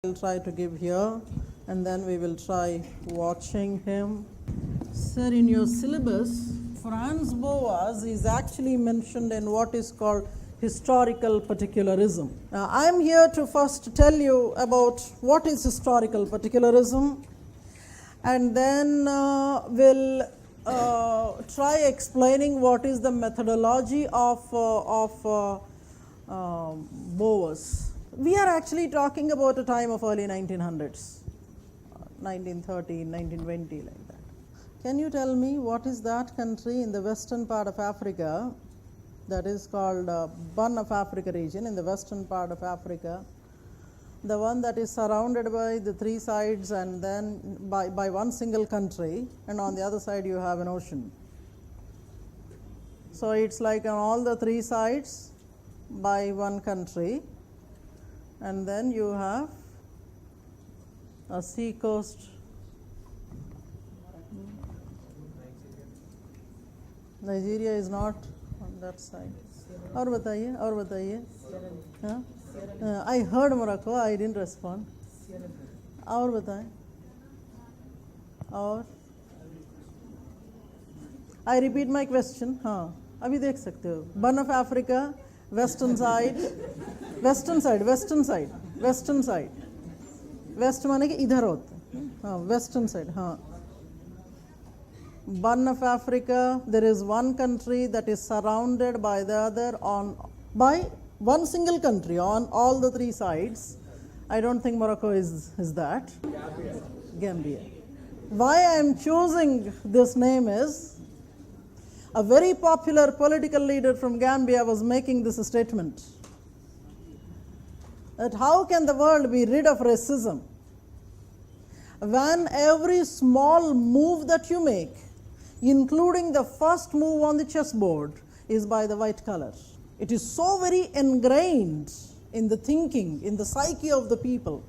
I'll try to give here, and then we will try watching him. Sir, in your syllabus, Franz Boas is actually mentioned in what is called historical particularism. Now, I am here to first tell you about what is historical particularism, and then we'll try explaining what is the methodology of Boas. We are actually talking about a time of early 1900s, 1913, 1920, like that. Can you tell me what is that country in the western part of Africa that is called Bun of Africa region, in the western part of Africa, the one that is surrounded by the three sides and then by one single country, and on the other side you have an ocean. So it's like on all the three sides by one country, and then you have a sea coast. Nigeria is not on that side. और बताइए हाँ? I heard Morocco, I didn't respond. और बताएं और I repeat my question. हाँ, अभी देख सकते हो. Bun of Africa, western side. West माने कि इधर होता है. हाँ, western side. हाँ. Bun of Africa, there is one country that is surrounded by the other by one single country on all the three sides. I don't think Morocco is that. Gambia. Why I am choosing this name is, a very popular political leader from Gambia was making this statement, that how can the world be rid of racism when every small move that you make, including the first move on the chessboard, is by the white color. It is so very ingrained in the thinking, in the psyche of the people,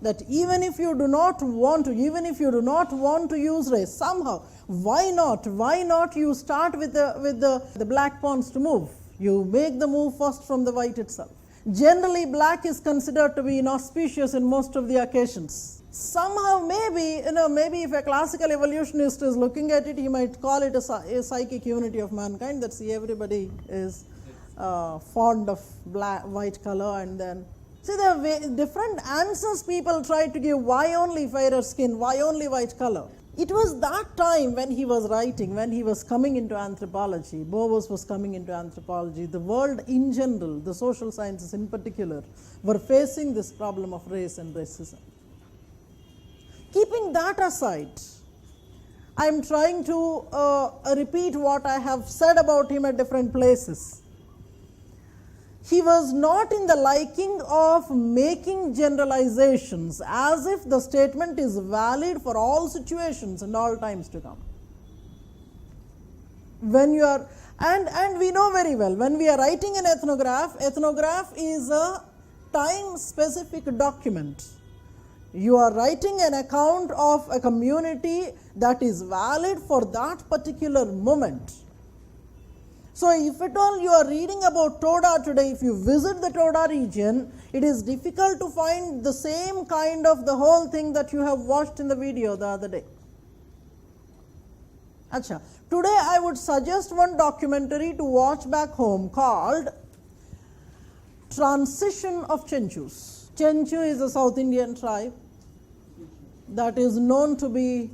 that even if you do not want to use race, somehow, why not you start with the black pawns to move? You make the move first from the white itself. Generally, black is considered to be inauspicious in most of the occasions. Somehow, maybe if a classical evolutionist is looking at it, he might call it a psychic unity of mankind, that see, everybody is fond of white color, and then see the different answers people try to give. Why only fairer skin? Why only white color? It was that time when he was writing, when he was coming into anthropology, Boas was coming into anthropology, the world in general, the social sciences in particular, were facing this problem of race and racism. Keeping that aside, I am trying to repeat what I have said about him at different places. He was not in the liking of making generalizations as if the statement is valid for all situations and all times to come. When you are, and we know very well, when we are writing an ethnograph is a time-specific document. You are writing an account of a community that is valid for that particular moment. So, if at all you are reading about Toda today, if you visit the Toda region, it is difficult to find the same kind of the whole thing that you have watched in the video the other day. Acha. Today I would suggest one documentary to watch back home called Transition of Chenchus. Chenchu is a South Indian tribe that is known to be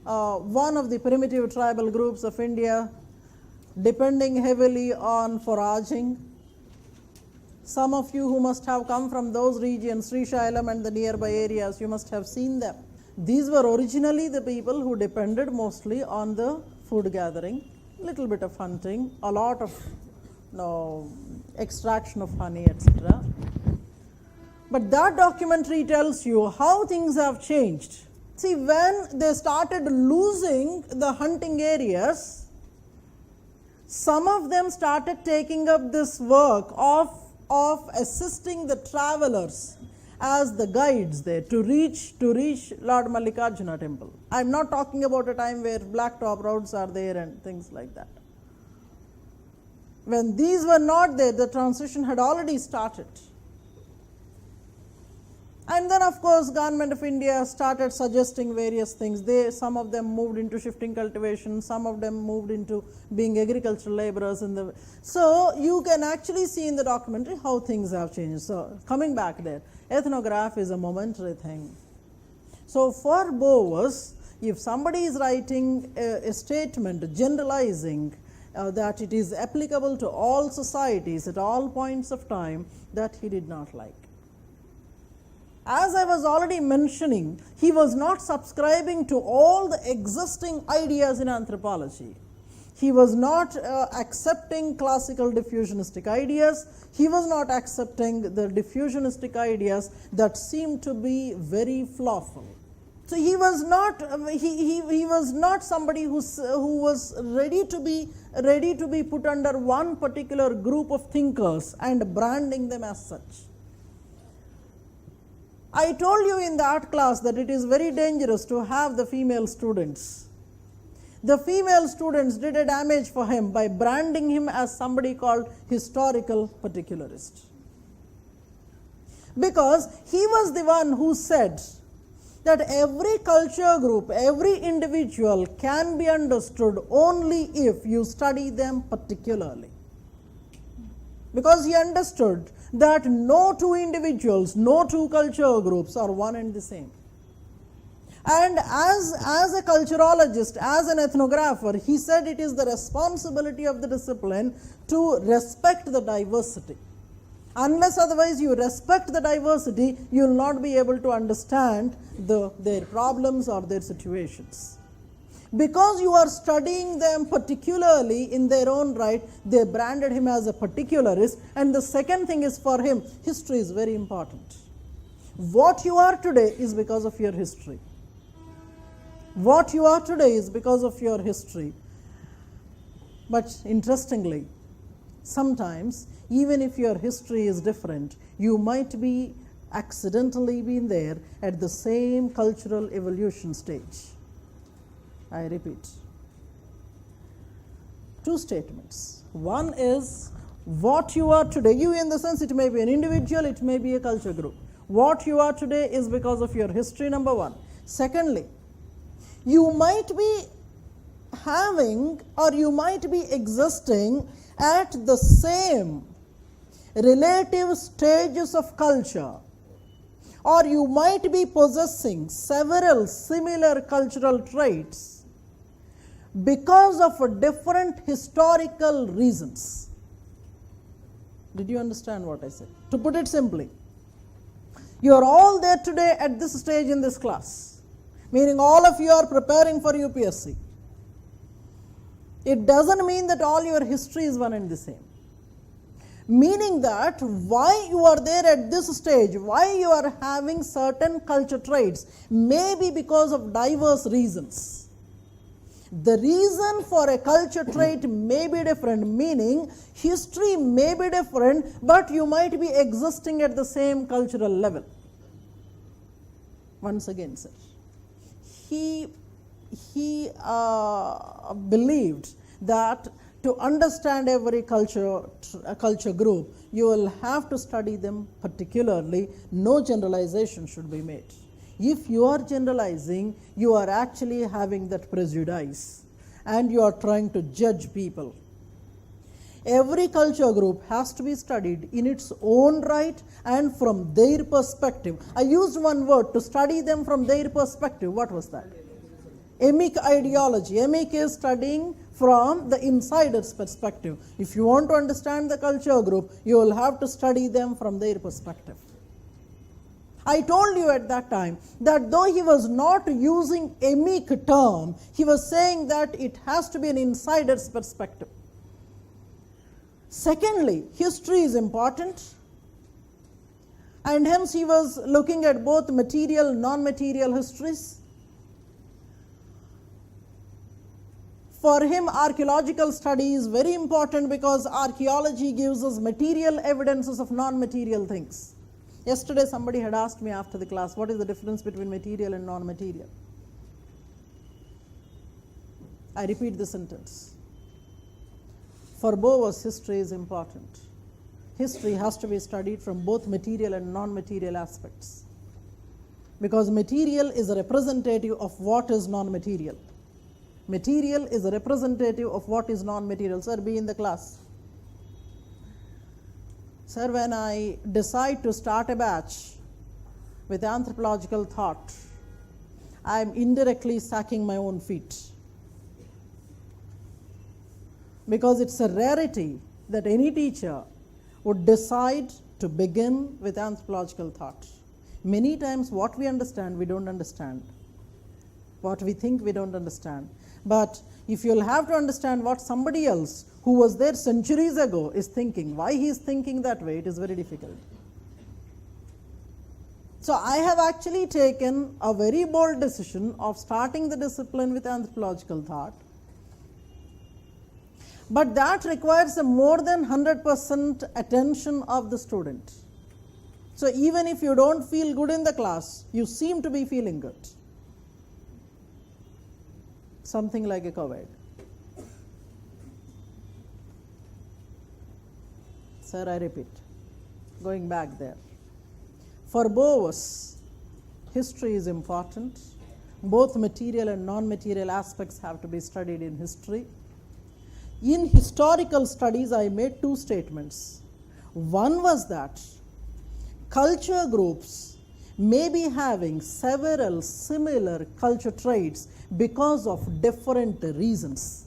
one of the primitive tribal groups of India, depending heavily on foraging. Some of you who must have come from those regions, Sri Shailam and the nearby areas, you must have seen them. These were originally the people who depended mostly on the food gathering, little bit of hunting, a lot of extraction of honey, etc. But that documentary tells you how things have changed. See, when they started losing the hunting areas, some of them started taking up this work of assisting the travelers as the guides there to reach Lord Mallikarjuna temple. I am not talking about a time where blacktop roads are there and things like that. When these were not there, the transition had already started. And then of course Government of India started suggesting various things. Some of them moved into shifting cultivation, some of them moved into being agricultural laborers. So you can actually see in the documentary how things have changed. So coming back there, ethnograph is a momentary thing. So for Bowers, if somebody is writing a statement generalizing that it is applicable to all societies at all points of time, that he did not like. As I was already mentioning, he was not subscribing to all the existing ideas in anthropology. He was not accepting classical diffusionistic ideas. He was not accepting the diffusionistic ideas that seemed to be very flawful. So he was not he was not somebody who was ready to be put under one particular group of thinkers and branding them as such. I told you in the art class that it is very dangerous to have the female students. The female students did a damage for him by branding him as somebody called historical particularist. Because he was the one who said that every culture group, every individual can be understood only if you study them particularly. Because he understood that no two individuals, no two culture groups are one and the same. And as a culturologist, as an ethnographer, he said it is the responsibility of the discipline to respect the diversity. Unless otherwise you respect the diversity, you will not be able to understand their problems or their situations. Because you are studying them particularly in their own right, they branded him as a particularist. And the second thing is, for him, history is very important. What you are today is because of your history. What you are today is because of your history. But interestingly, sometimes, even if your history is different, you might be accidentally been there at the same cultural evolution stage. I repeat, two statements. One is what you are today. You, in the sense, it may be an individual, it may be a culture group. What you are today is because of your history, number one. Secondly, you might be having or you might be existing at the same relative stages of culture, or you might be possessing several similar cultural traits because of different historical reasons. Did you understand what I said? To put it simply, you are all there today at this stage in this class, meaning all of you are preparing for UPSC. It doesn't mean that all your history is one and the same. Meaning that why you are there at this stage, why you are having certain culture traits, may be because of diverse reasons. The reason for a culture trait may be different, meaning history may be different, but you might be existing at the same cultural level. Once again, sir, he believed that to understand every culture group, you will have to study them particularly. No generalization should be made. If you are generalizing, you are actually having that prejudice and you are trying to judge people. Every culture group has to be studied in its own right and from their perspective. I used one word, to study them from their perspective. What was that? Emic ideology. Emic is studying from the insider's perspective. If you want to understand the culture group, you will have to study them from their perspective. I told you at that time that though he was not using emic term, he was saying that it has to be an insider's perspective. Secondly, history is important, and hence he was looking at both material and non-material histories. For him, archaeological study is very important because archaeology gives us material evidences of non-material things. Yesterday somebody had asked me after the class, what is the difference between material and non-material? I repeat the sentence. For Bowers, history is important. History has to be studied from both material and non-material aspects. because material is a representative of what is non-material. Material is a representative of what is non-material. Sir, be in the class. Sir, when I decide to start a batch with anthropological thought, I am indirectly sacking my own feet. Because it's a rarity that any teacher would decide to begin with anthropological thought. Many times what we understand, we don't understand. What we think, we don't understand. But if you'll have to understand what somebody else who was there centuries ago is thinking, why he is thinking that way, it is very difficult. So I have actually taken a very bold decision of starting the discipline with anthropological thought. But that requires a more than 100% attention of the student. So even if you don't feel good in the class, you seem to be feeling good. Something like a COVID. Sir, I repeat, going back there. For both of us, history is important. Both material and non-material aspects have to be studied in history. In historical studies, I made two statements. One was that culture groups may be having several similar culture traits because of different reasons.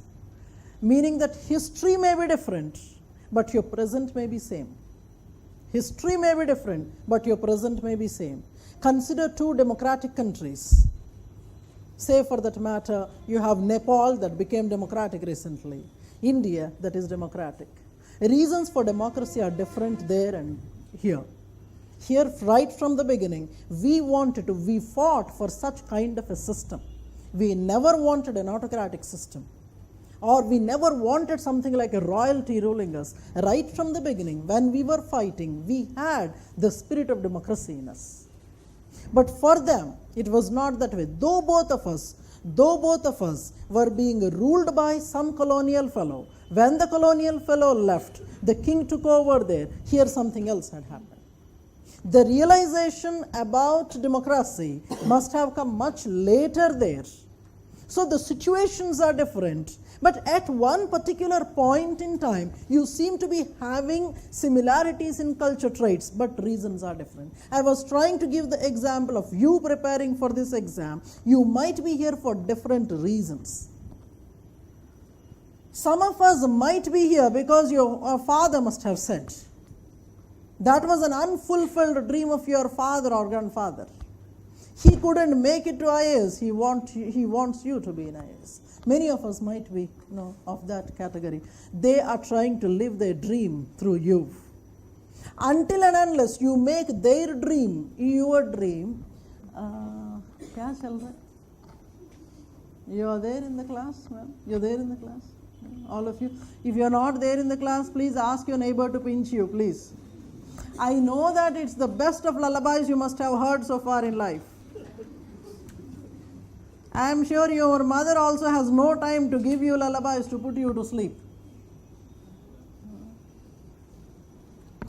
Meaning that history may be different, but your present may be same. History may be different, but your present may be same. Consider two democratic countries. Say for that matter, you have Nepal that became democratic recently. India that is democratic. Reasons for democracy are different there and here. Here, right from the beginning, we fought for such kind of a system. We never wanted an autocratic system, or we never wanted something like a royalty ruling us. Right from the beginning, when we were fighting, we had the spirit of democracy in us. But for them, it was not that way. Though both of us were being ruled by some colonial fellow, when the colonial fellow left, the king took over there, here something else had happened. The realization about democracy must have come much later there. So the situations are different, but at one particular point in time, you seem to be having similarities in culture traits, but reasons are different. I was trying to give the example of you preparing for this exam. You might be here for different reasons. Some of us might be here because your father must have said. That was an unfulfilled dream of your father or grandfather. He couldn't make it to IAS. He wants you to be in IAS. Many of us might be of that category. They are trying to live their dream through you. Until and unless you make their dream your dream, kya chal raha hai? You are there in the class, ma'am? You're there in the class? All of you. If you're not there in the class, please ask your neighbor to pinch you, please. I know that it's the best of lullabies you must have heard so far in life. I am sure your mother also has no time to give you lullabies to put you to sleep.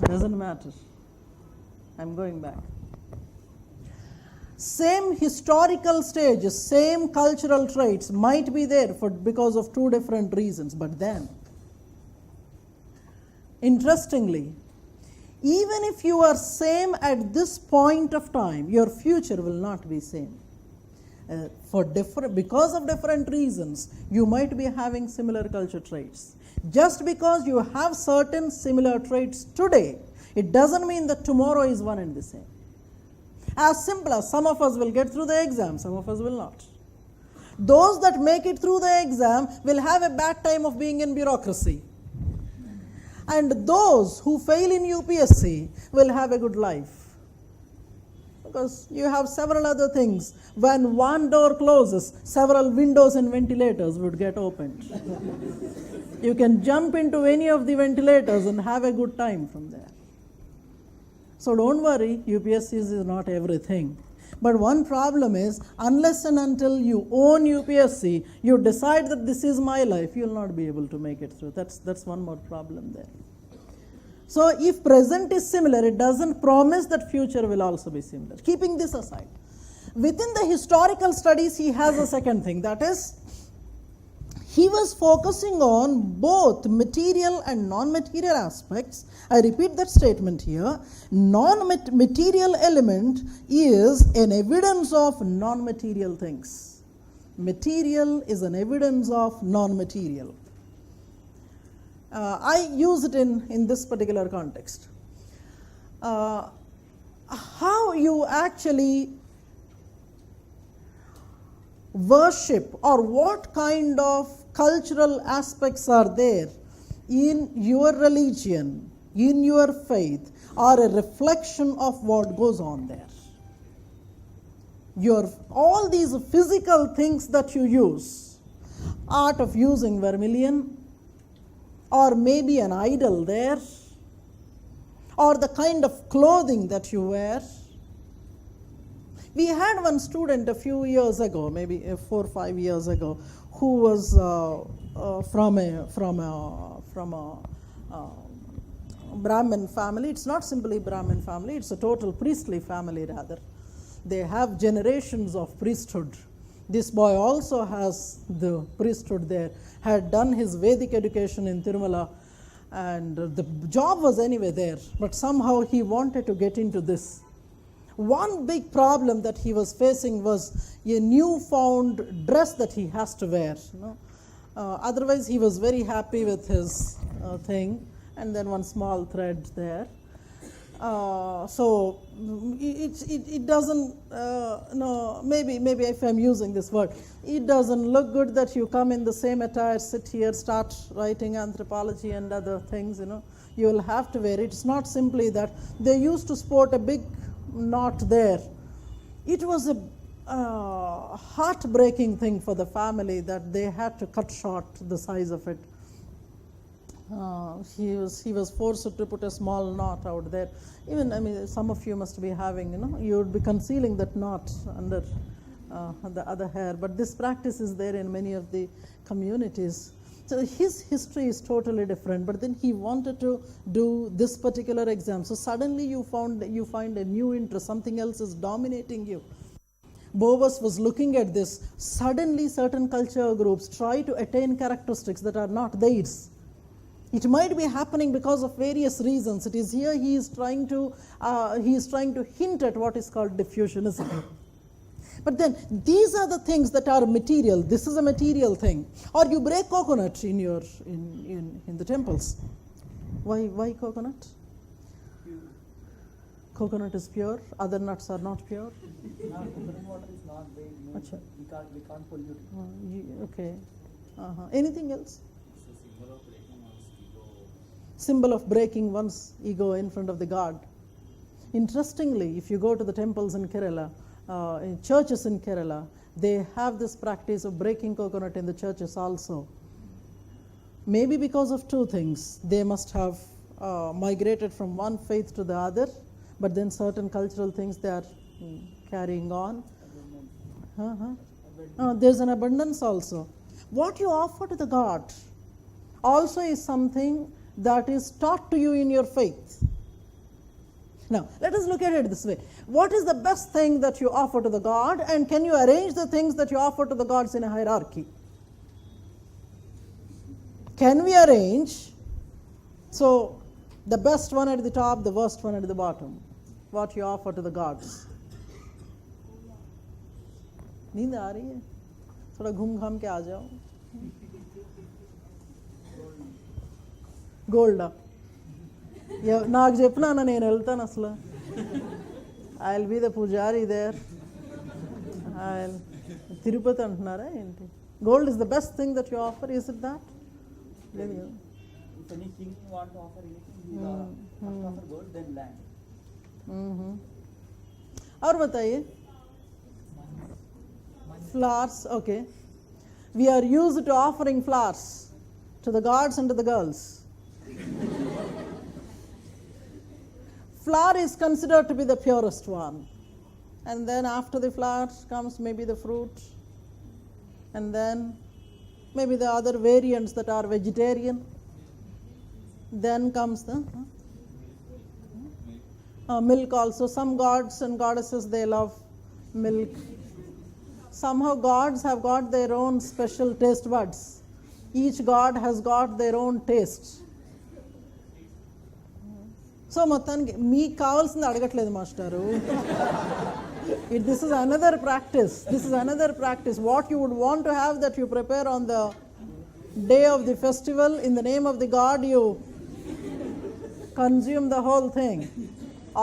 Doesn't matter. I'm going back. Same historical stages, same cultural traits might be there because of two different reasons. But then, interestingly, even if you are same at this point of time, your future will not be same. Because of different reasons, you might be having similar culture traits. Just because you have certain similar traits today, it doesn't mean that tomorrow is one and the same. As simple as some of us will get through the exam, some of us will not. Those that make it through the exam will have a bad time of being in bureaucracy. And those who fail in UPSC will have a good life. Because you have several other things. When one door closes, several windows and ventilators would get opened. You can jump into any of the ventilators and have a good time from there. So don't worry, UPSC is not everything. But one problem is, unless and until you own UPSC, you decide that this is my life, you will not be able to make it through. That's one more problem there. So if present is similar, it doesn't promise that future will also be similar. Keeping this aside, Within the historical studies, he has a second thing, that is, he was focusing on both material and non-material aspects. I repeat that statement here. Non-material element is an evidence of non-material things. Material is an evidence of non-material. I use it in this particular context. How you actually worship, or what kind of cultural aspects are there in your religion, in your faith, are a reflection of what goes on there. All these physical things that you use, art of using vermilion, or maybe an idol there, or the kind of clothing that you wear. We had one student a few years ago, maybe 4 or 5 years ago, who was from a Brahmin family. It's not simply Brahmin family, it's a total priestly family rather. They have generations of priesthood. This boy also has the priesthood there, had done his Vedic education in Tirumala, and the job was anyway there, but somehow he wanted to get into this. One big problem that he was facing was a newfound dress that he has to wear. Otherwise, he was very happy with his thing, and then one small thread there. So it doesn't, no, maybe if I'm using this word, it doesn't look good that you come in the same attire, sit here, start writing anthropology and other things, you will have to wear it. It's not simply that. They used to sport a big knot there. It was a heartbreaking thing for the family that they had to cut short the size of it. He was forced to put a small knot out there. Even, I mean, some of you must be having, you would be concealing that knot under the other hair. But this practice is there in many of the communities. So his history is totally different. But then he wanted to do this particular exam. So suddenly you find a new interest. Something else is dominating you. Bowers was looking at this. Suddenly certain culture groups try to attain characteristics that are not theirs. It might be happening because of various reasons. It is here he is trying to hint at what is called diffusionism. But then these are the things that are material. This is a material thing. Or you break coconut in the temples. Why coconut? Coconut is pure. Other nuts are not pure. Coconut water is not very. We can't pollute it. Okay. Anything else? Symbol of breaking one's ego in front of the God. Interestingly, if you go to the temples in Kerala, in churches in Kerala, they have this practice of breaking coconut in the churches also. Maybe because of two things. They must have migrated from one faith to the other, but then certain cultural things they are carrying on. There's an abundance also. What you offer to the God also is something that is taught to you in your faith. Now, let us look at it this way. What is the best thing that you offer to the God, and can you arrange the things that you offer to the gods in a hierarchy? Can we arrange? So, the best one at the top, the worst one at the bottom. What you offer to the gods. नींद आ रही है? थोड़ा घूम घाम के आ जाओ. Gold. నాకు చెప్పినాను నేను వెళ్తాను అసలు. I'll be the pujari there. Tirupati అంటున్నారా ఏంటి? Gold is the best thing that you offer, is it that? If any king want to offer anything, he will offer gold, then land. और बताइए. Flowers, okay. We are used to offering flowers to the gods and to the girls. Flower is considered to be the purest one, and then after the flower comes maybe the fruit, and then maybe the other variants that are vegetarian. Then comes the milk also. Some gods and goddesses, they love milk. Somehow gods have got their own special taste buds. Each god has got their own taste. So మొత్తానికి మీకు కావాల్సింది అడగట్లేదు మాస్టారు. This is another practice. This is another practice. What you would want to have that you prepare on the day of the festival, in the name of the god you consume the whole thing.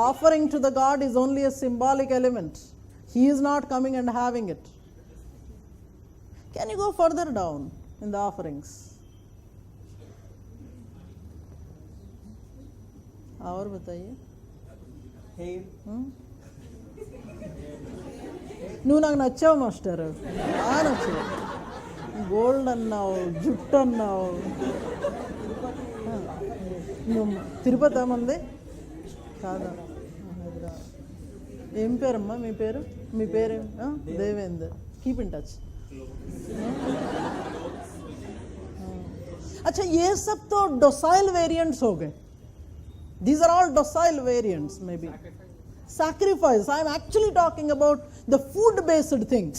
Offering to the god is only a symbolic element. He is not coming and having it. Can you go further down in the offerings? और बताइए. Hair. నువ్వు నాకు నచ్చావు master, బాగా నచ్చావు. Gold అన్నావు, జుట్టు అన్నావు. నువ్వు తిరుపతి మంది కాదా? ఏం పేరమ్మా మీ పేరు? మీ పేరేం? దేవేందర్. Keep in touch. अच्छा, ये सब तो docile variants हो गए. These are all docile variants, maybe. Sacrifice. I am actually talking about the food-based things.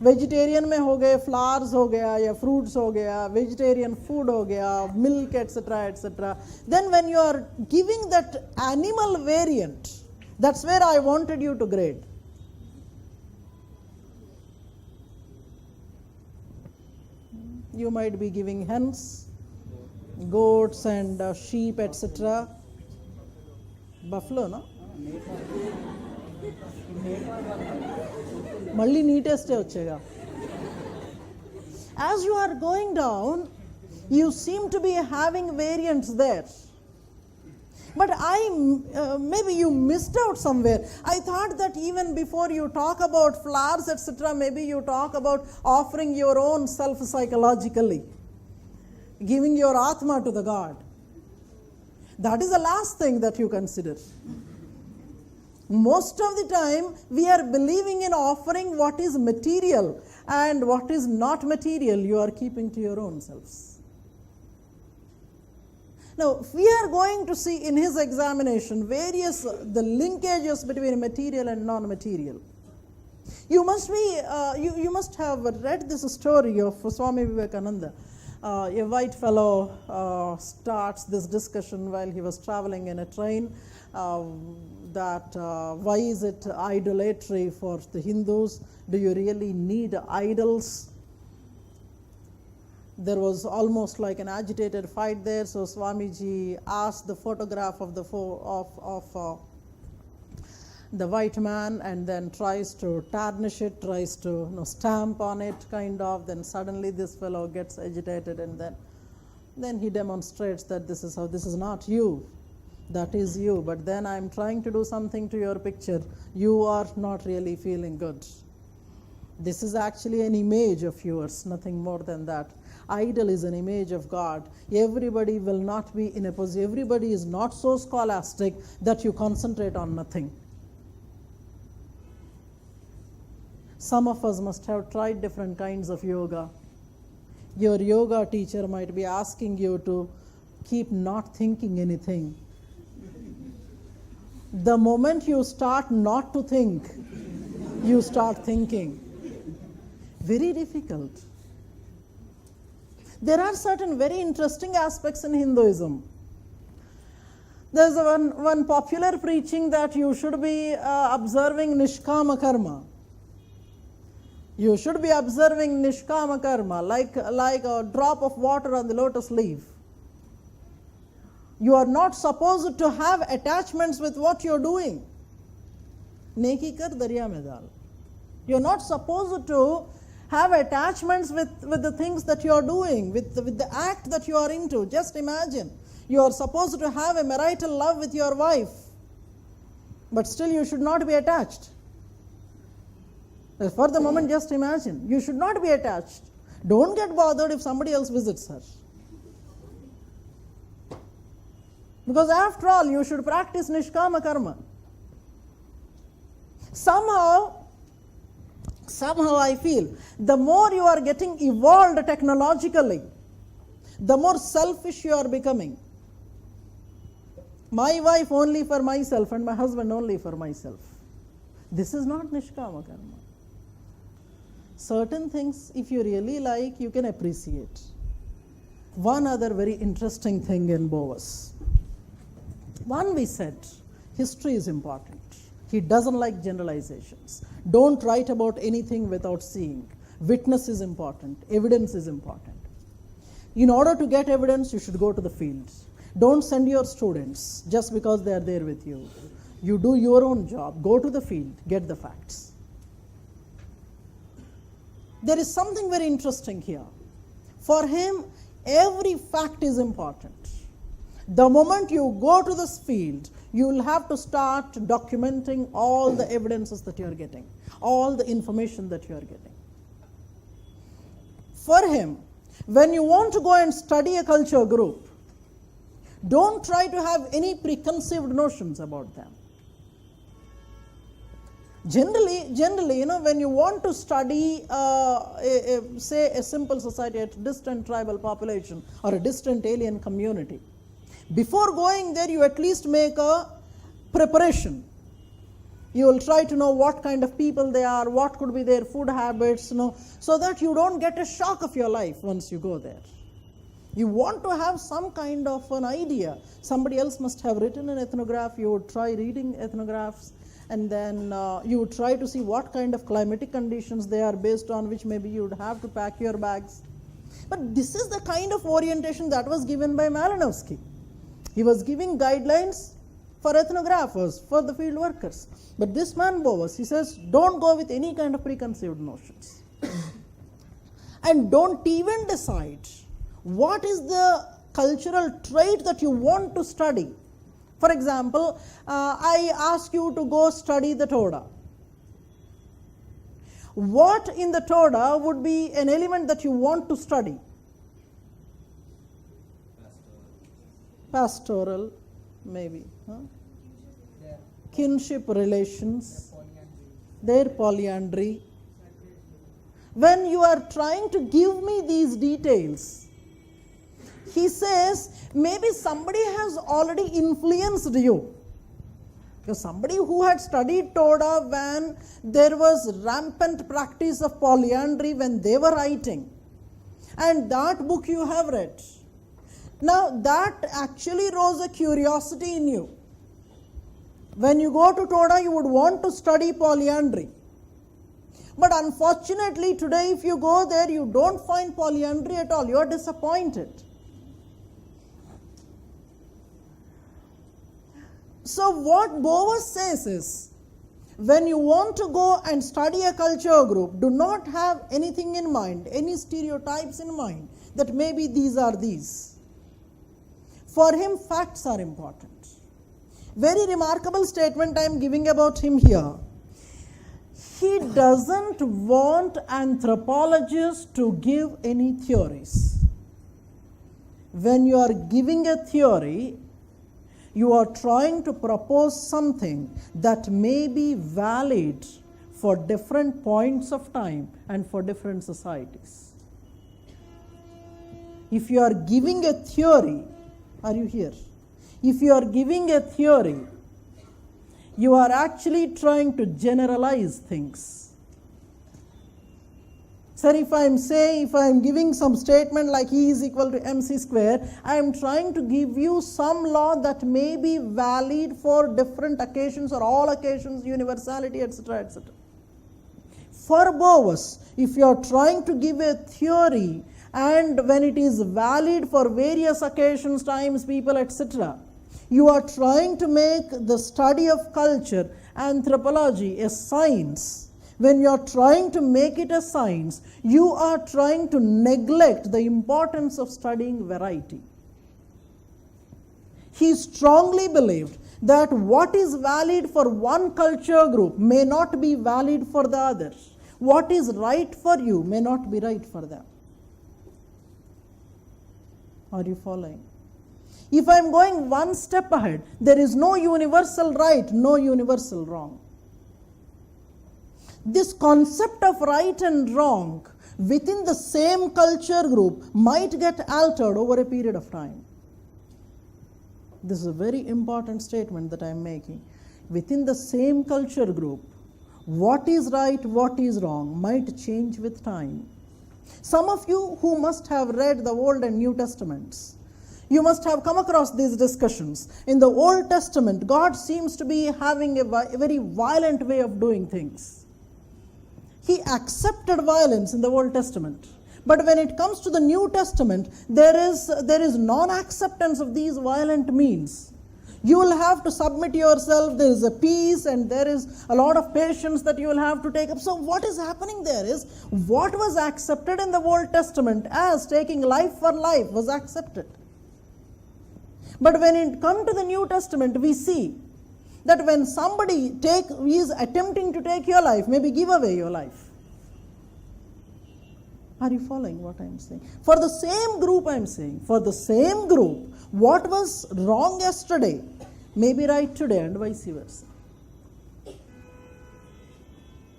Vegetarian में हो गए, flowers हो गया या fruits हो गया, vegetarian food हो गया, milk, etc., etc. Then when you are giving that animal variant, that's where I wanted you to grade. You might be giving hens, goats and sheep, etc. Buffalo, no? మళ్ళీ నీటెస్టే వచ్చేగా. As you are going down, you seem to be having variants there. But maybe you missed out somewhere. I thought that even before you talk about flowers, etc., maybe you talk about offering your own self psychologically, giving your atma to the God. That is the last thing that you consider. Most of the time, we are believing in offering what is material, and what is not material, you are keeping to your own selves. Now, we are going to see in his examination the linkages between material and non-material. You must have read this story of Swami Vivekananda. A white fellow starts this discussion while he was traveling in a train, that why is it idolatry for the Hindus? Do you really need idols? There was almost like an agitated fight there, so Swamiji asked the photograph of the white man and then tries to tarnish it, tries to stamp on it, kind of. Then suddenly this fellow gets agitated, and then he demonstrates that this is not you, that is you. But then I am trying to do something to your picture. You are not really feeling good. This is actually an image of yours, nothing more than that. Idol is an image of God. Everybody will not be in a position, everybody is not so scholastic that you concentrate on nothing. Some of us must have tried different kinds of yoga. Your yoga teacher might be asking you to keep not thinking anything. The moment you start not to think, you start thinking. Very difficult. There are certain very interesting aspects in Hinduism. There's one popular preaching that you should be observing Nishkama Karma. You should be observing Nishkama Karma like a drop of water on the lotus leaf. You are not supposed to have attachments with what you're doing. Neki kar darya mein dal. You're not supposed to have attachments with the things that you are doing, with the act that you are into. Just imagine, you are supposed to have a marital love with your wife, but still you should not be attached. For the moment, just imagine, you should not be attached. Don't get bothered if somebody else visits her. Because after all, you should practice Nishkama Karma. Somehow I feel, the more you are getting evolved technologically, the more selfish you are becoming. My wife only for myself and my husband only for myself. This is not nishkama karma. Certain things, if you really like, you can appreciate. One other very interesting thing in Boas. One, we said, history is important. He doesn't like generalizations. Don't write about anything without seeing. Witness is important. Evidence is important. In order to get evidence, you should go to the field. Don't send your students just because they are there with you. You do your own job. Go to the field. Get the facts. There is something very interesting here. For him, every fact is important. The moment you go to this field, you will have to start documenting all the evidences that you are getting, all the information that you are getting. For him, when you want to go and study a culture group, don't try to have any preconceived notions about them. Generally, when you want to study, say, a simple society, a distant tribal population or a distant alien community, before going there, you at least make a preparation. You will try to know what kind of people they are, what could be their food habits, so that you don't get a shock of your life once you go there. You want to have some kind of an idea. Somebody else must have written an ethnograph. You would try reading ethnographs, and then you would try to see what kind of climatic conditions they are, based on which maybe you would have to pack your bags. But this is the kind of orientation that was given by Malinowski. He was giving guidelines for ethnographers, for the field workers. But this man Boas, he says, don't go with any kind of preconceived notions. And don't even decide what is the cultural trait that you want to study. For example, I ask you to go study the Toda. What in the Toda would be an element that you want to study? Pastoral, maybe. Kinship relations, their polyandry. When you are trying to give me these details, he says, maybe somebody has already influenced you. Because somebody who had studied Toda when there was rampant practice of polyandry when they were writing, and that book you have read. Now that actually rose a curiosity in you. When you go to Toda, you would want to study polyandry. But unfortunately today, if you go there, you don't find polyandry at all. You are disappointed. So what Boas says is, when you want to go and study a culture group, do not have anything in mind, any stereotypes in mind, that maybe these are these. For him, facts are important. Very remarkable statement I am giving about him here. He doesn't want anthropologists to give any theories. When you are giving a theory, you are trying to propose something that may be valid for different points of time and for different societies. If you are giving a theory, are you here? If you are giving a theory, you are actually trying to generalize things. Sir, if I am giving some statement like E is equal to mc square, I am trying to give you some law that may be valid for different occasions or all occasions, universality, etc., etc. For Boas, if you are trying to give a theory and when it is valid for various occasions, times, people, etc., you are trying to make the study of culture, anthropology, a science. When you are trying to make it a science, you are trying to neglect the importance of studying variety. He strongly believed that what is valid for one culture group may not be valid for the others. What is right for you may not be right for them. Are you following? If I am going one step ahead, there is no universal right, no universal wrong. This concept of right and wrong within the same culture group might get altered over a period of time. This is a very important statement that I am making. Within the same culture group, what is right, what is wrong might change with time. Some of you who must have read the Old and New Testaments, you must have come across these discussions. In the Old Testament, God seems to be having a very violent way of doing things. He accepted violence in the Old Testament. But when it comes to the New Testament, there is non-acceptance of these violent means. You will have to submit yourself, there is a peace and there is a lot of patience that you will have to take up. So what is happening there is, what was accepted in the Old Testament as taking life for life was accepted. But when it comes to the New Testament, we see that when somebody is attempting to take your life, maybe give away your life. Are you following what I am saying? For the same group I am saying, for the same group, what was wrong yesterday may be right today and vice versa.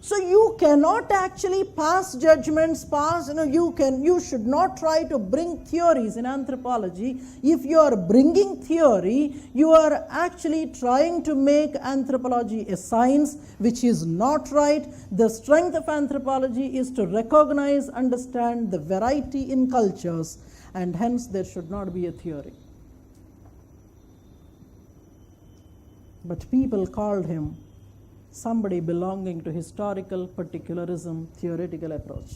So you cannot actually pass judgments, you should not try to bring theories in anthropology. If you are bringing theory, you are actually trying to make anthropology a science, which is not right. The strength of anthropology is to recognize, understand the variety in cultures, and hence there should not be a theory. But people called him somebody belonging to historical particularism theoretical approach.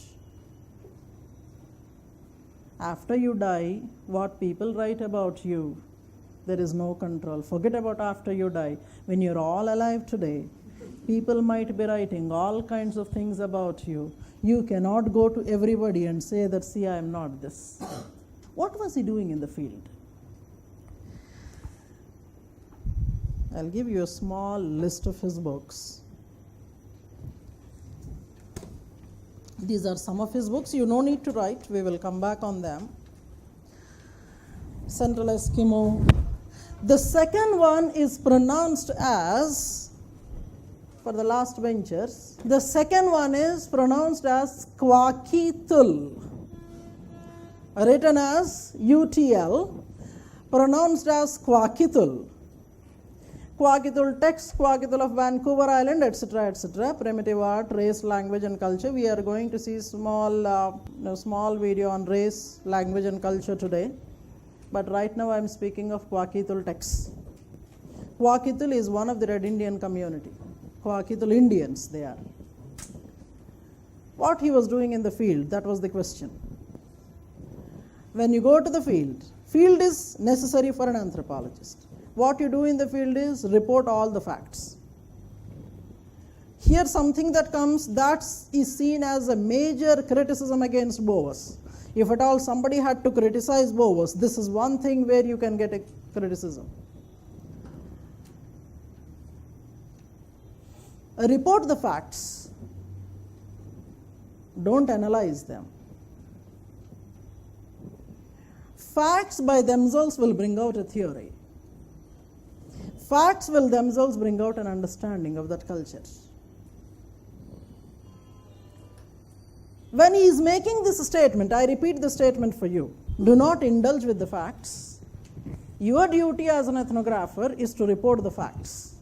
After you die, what people write about you, there is no control. Forget about after you die. When you're all alive today, people might be writing all kinds of things about you. You cannot go to everybody and say that, see, I am not this. What was he doing in the field? I'll give you a small list of his books. These are some of his books. You no need to write. We will come back on them. Central Eskimo. The second one is pronounced as, for the last benchers, the second one is pronounced as Kwakitul, written as UTL, pronounced as Kwakitul. Kwakitul text, Kwakitul of Vancouver Island, etc., etc. Primitive art, race, language and culture. We are going to see small video on race, language and culture today. But right now I am speaking of Kwakitul texts. Kwakitul is one of the Red Indian community. Kwakitul Indians they are. What he was doing in the field, that was the question. When you go to the field is necessary for an anthropologist. What you do in the field is report all the facts. Here something that comes that is seen as a major criticism against Boas. If at all somebody had to criticize Boas, this is one thing where you can get a criticism. Report the facts. Don't analyze them. Facts by themselves will bring out a theory. Facts will themselves bring out an understanding of that culture. When he is making this statement, I repeat the statement for you. Do not indulge with the facts. Your duty as an ethnographer is to report the facts.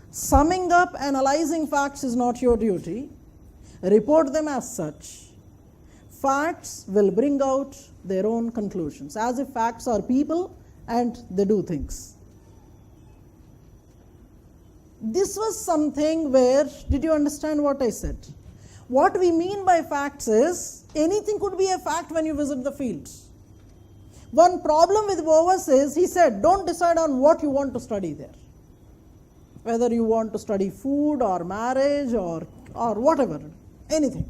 Summing up, analyzing facts is not your duty. Report them as such. Facts will bring out their own conclusions, as if facts are people and they do things. This was something where, did you understand what I said? What we mean by facts is, anything could be a fact when you visit the field. One problem with Boas is, he said, don't decide on what you want to study there. Whether you want to study food or marriage or whatever, anything.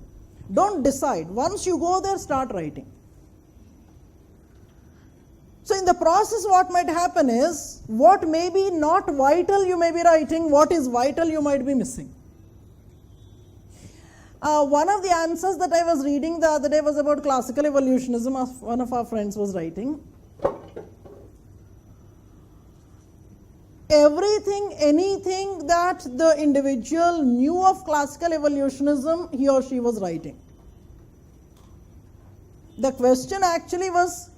Don't decide. Once you go there, start writing. So in the process, what might happen is, what may be not vital you may be writing, what is vital you might be missing. One of the answers that I was reading the other day was about classical evolutionism. One of our friends was writing. Everything, anything that the individual knew of classical evolutionism, he or she was writing. The question actually was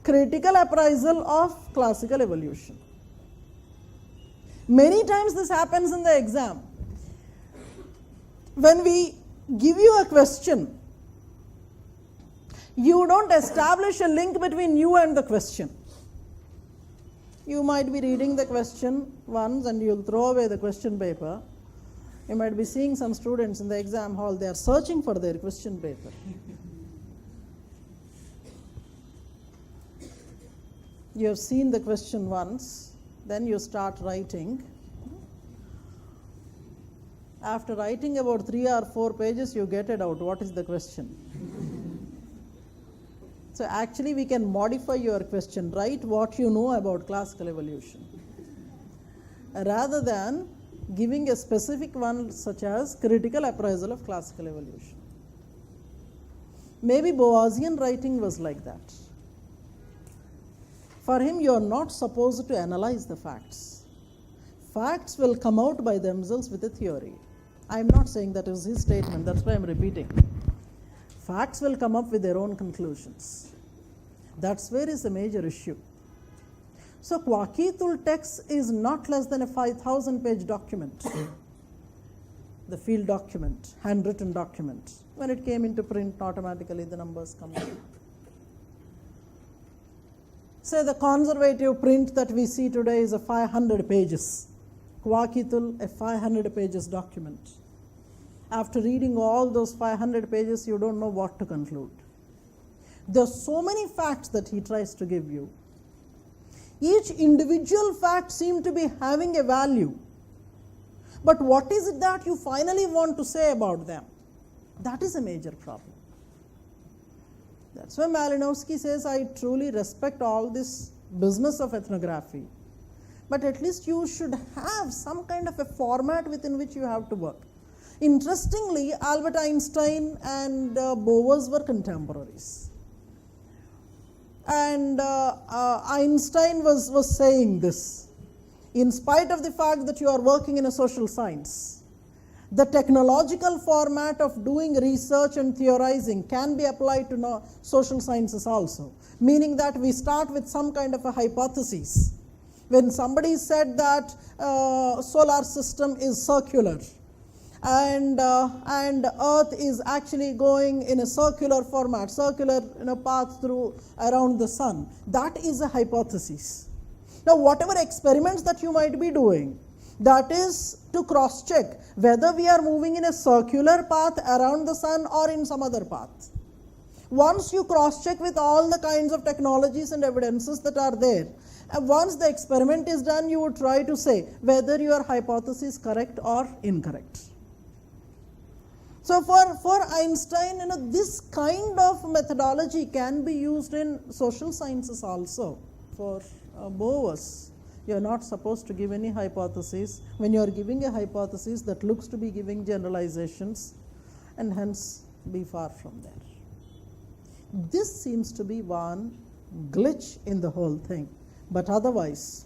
critical appraisal of classical evolution. Many times this happens in the exam. when we give you a question, you don't establish a link between you and the question. You might be reading the question once and you'll throw away the question paper. You might be seeing some students in the exam hall, they are searching for their question paper. You have seen the question once, then you start writing. After writing about 3 or 4 pages, you get it out. What is the question? So actually we can modify your question. Write what you know about classical evolution, rather than giving a specific one such as critical appraisal of classical evolution. Maybe Boasian writing was like that. For him, you are not supposed to analyze the facts. Facts will come out by themselves with a theory. I am not saying that is his statement, that's why I am repeating. Facts will come up with their own conclusions. That's where is the major issue. So Kwakitul text is not less than a 5,000 page document. The field document, handwritten document. When it came into print, automatically the numbers come out. Say the conservative print that we see today is a 500 pages. Kwakitul, a 500 pages document. After reading all those 500 pages, you don't know what to conclude. There are so many facts that he tries to give you. Each individual fact seems to be having a value. But what is it that you finally want to say about them? That is a major problem. That's why Malinowski says, I truly respect all this business of ethnography. But at least you should have some kind of a format within which you have to work. Interestingly, Albert Einstein and Bowers were contemporaries. And Einstein was saying this, in spite of the fact that you are working in a social science, the technological format of doing research and theorizing can be applied to social sciences also, meaning that we start with some kind of a hypothesis. When somebody said that solar system is circular, and Earth is actually going in a circular format, circular path through around the sun, that is a hypothesis. Now whatever experiments that you might be doing, that is to cross check whether we are moving in a circular path around the sun or in some other path. Once you cross check with all the kinds of technologies and evidences that are there, and once the experiment is done, you would try to say whether your hypothesis is correct or incorrect. So for Einstein, this kind of methodology can be used in social sciences also. For Bowers, you are not supposed to give any hypothesis. When you are giving a hypothesis, that looks to be giving generalizations, and hence be far from there. This seems to be one glitch in the whole thing. But otherwise,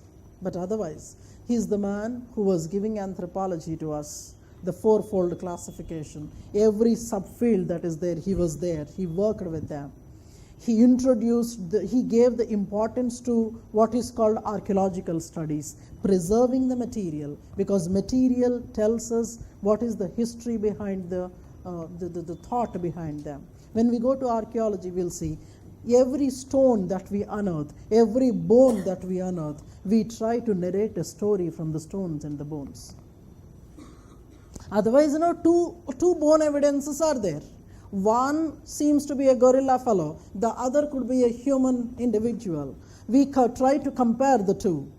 he is the man who was giving anthropology to us, the fourfold classification. Every subfield that is there, he was there. He worked with them. He he gave the importance to what is called archaeological studies, preserving the material, because material tells us what is the history behind the thought behind them. When we go to archaeology, we'll see every stone that we unearth, every bone that we unearth, we try to narrate a story from the stones and the bones. Otherwise, two bone evidences are there. One seems to be a gorilla fellow, the other could be a human individual. We try to compare the two.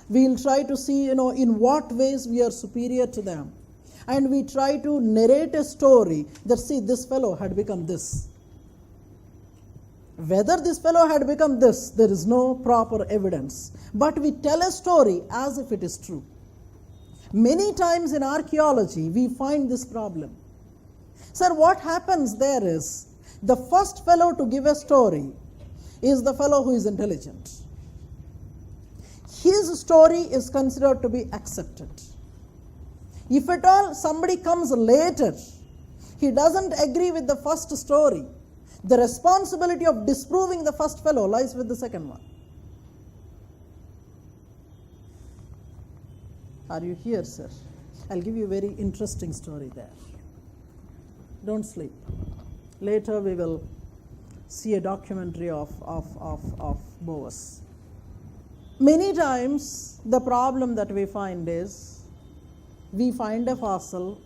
We'll try to see, in what ways we are superior to them. And we try to narrate a story that, see, this fellow had become this. Whether this fellow had become this, there is no proper evidence. But we tell a story as if it is true. Many times in archaeology, we find this problem. Sir, what happens there is, the first fellow to give a story is the fellow who is intelligent. His story is considered to be accepted. If at all somebody comes later, he doesn't agree with the first story, the responsibility of disproving the first fellow lies with the second one. Are you here, sir? I'll give you a very interesting story there. Don't sleep. Later we will see a documentary of Boas. Many times the problem that we find is, we find a fossil,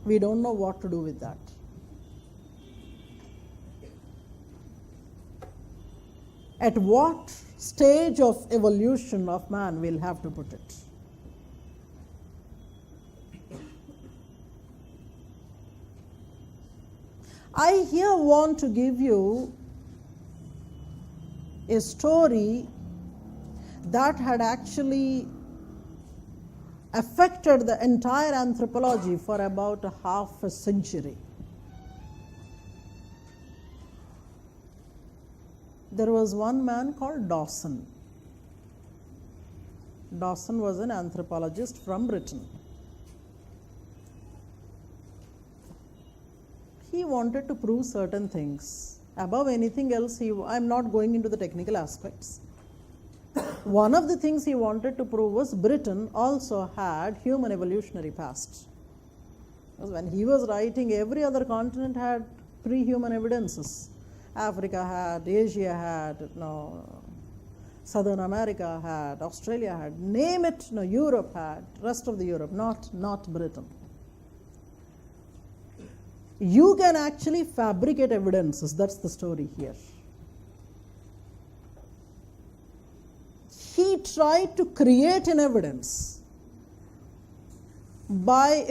we don't know what to do with that. At what stage of evolution of man we'll have to put it. I here want to give you a story that had actually affected the entire anthropology for about half a century. There was one man called Dawson. Dawson was an anthropologist from Britain. He wanted to prove certain things. Above anything else, I'm not going into the technical aspects. One of the things he wanted to prove was Britain also had human evolutionary past. Because when he was writing, every other continent had pre-human evidences. Africa had, Asia had, Southern America had, Australia had, name it, Europe had, rest of the Europe, not Britain. You can actually fabricate evidences. That's the story here. He tried to create an evidence by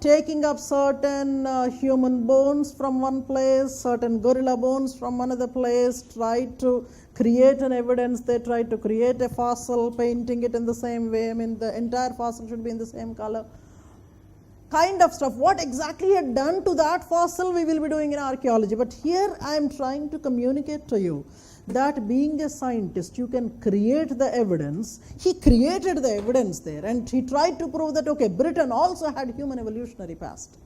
taking up certain human bones from one place, certain gorilla bones from another place, tried to create an evidence. They tried to create a fossil, painting it in the same way. The entire fossil should be in the same color. Kind of stuff. What exactly he had done to that fossil, we will be doing in archaeology. But here I am trying to communicate to you that being a scientist, you can create the evidence. He created the evidence there, and he tried to prove that, okay, Britain also had human evolutionary past.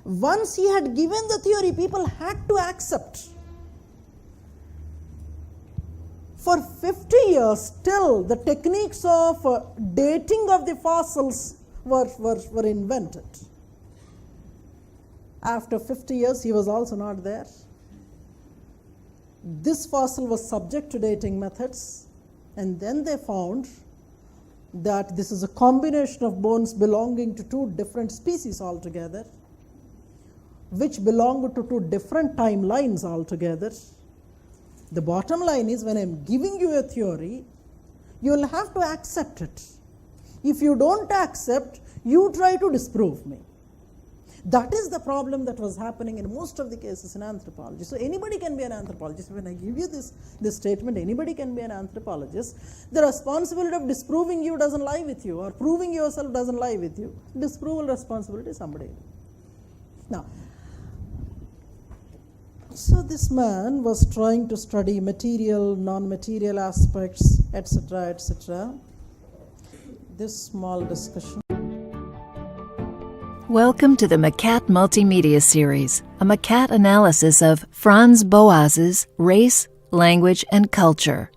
Once he had given the theory, people had to accept. For 50 years, still the techniques of dating of the fossils were invented. After 50 years, he was also not there. This fossil was subject to dating methods, and then they found that this is a combination of bones belonging to two different species altogether, which belong to two different timelines altogether. The bottom line is, when I'm giving you a theory, you'll have to accept it. If you don't accept, you try to disprove me. That is the problem that was happening in most of the cases in anthropology. So anybody can be an anthropologist. When I give you this statement, anybody can be an anthropologist. The responsibility of disproving you doesn't lie with you, or proving yourself doesn't lie with you. Disproval responsibility is somebody. Now, so this man was trying to study material, non-material aspects, etc., etc. This small discussion. Welcome to the MCAT Multimedia Series, a MCAT analysis of Franz Boas's Race, Language, and Culture.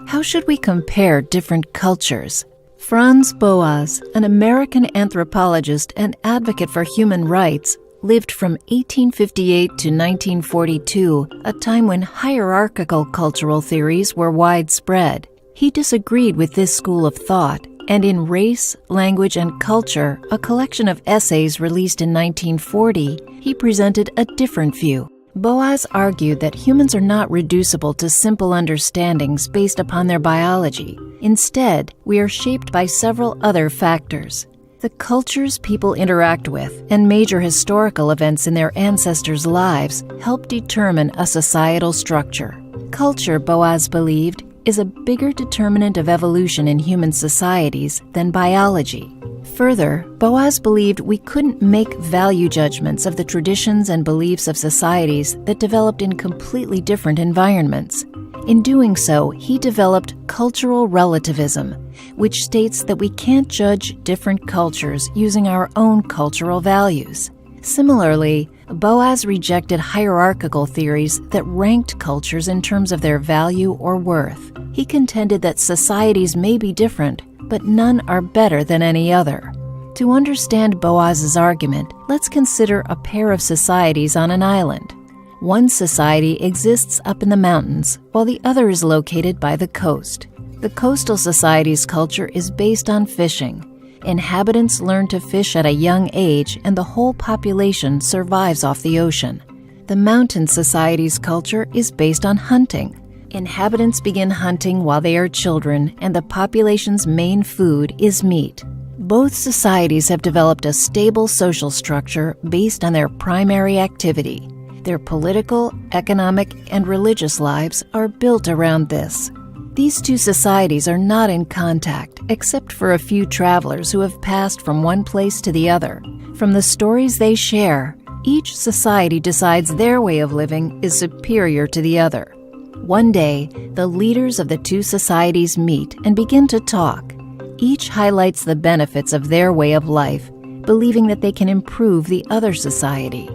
How should we compare different cultures? Franz Boas, an American anthropologist and advocate for human rights, lived from 1858 to 1942, a time when hierarchical cultural theories were widespread. He disagreed with this school of thought, and in Race, Language, and Culture, a collection of essays released in 1940, he presented a different view. Boas argued that humans are not reducible to simple understandings based upon their biology. Instead, we are shaped by several other factors. The cultures people interact with and major historical events in their ancestors' lives help determine a societal structure. Culture, Boas believed, is a bigger determinant of evolution in human societies than biology. Further, Boas believed we couldn't make value judgments of the traditions and beliefs of societies that developed in completely different environments. In doing so, he developed cultural relativism, which states that we can't judge different cultures using our own cultural values. Similarly, Boas rejected hierarchical theories that ranked cultures in terms of their value or worth. He contended that societies may be different, but none are better than any other. To understand Boaz's argument, let's consider a pair of societies on an island. One society exists up in the mountains, while the other is located by the coast. The coastal society's culture is based on fishing. Inhabitants learn to fish at a young age, and the whole population survives off the ocean. The mountain society's culture is based on hunting. Inhabitants begin hunting while they are children, and the population's main food is meat. Both societies have developed a stable social structure based on their primary activity. Their political, economic, and religious lives are built around this. These two societies are not in contact, except for a few travelers who have passed from one place to the other. From the stories they share, each society decides their way of living is superior to the other. One day, the leaders of the two societies meet and begin to talk. Each highlights the benefits of their way of life, believing that they can improve the other society.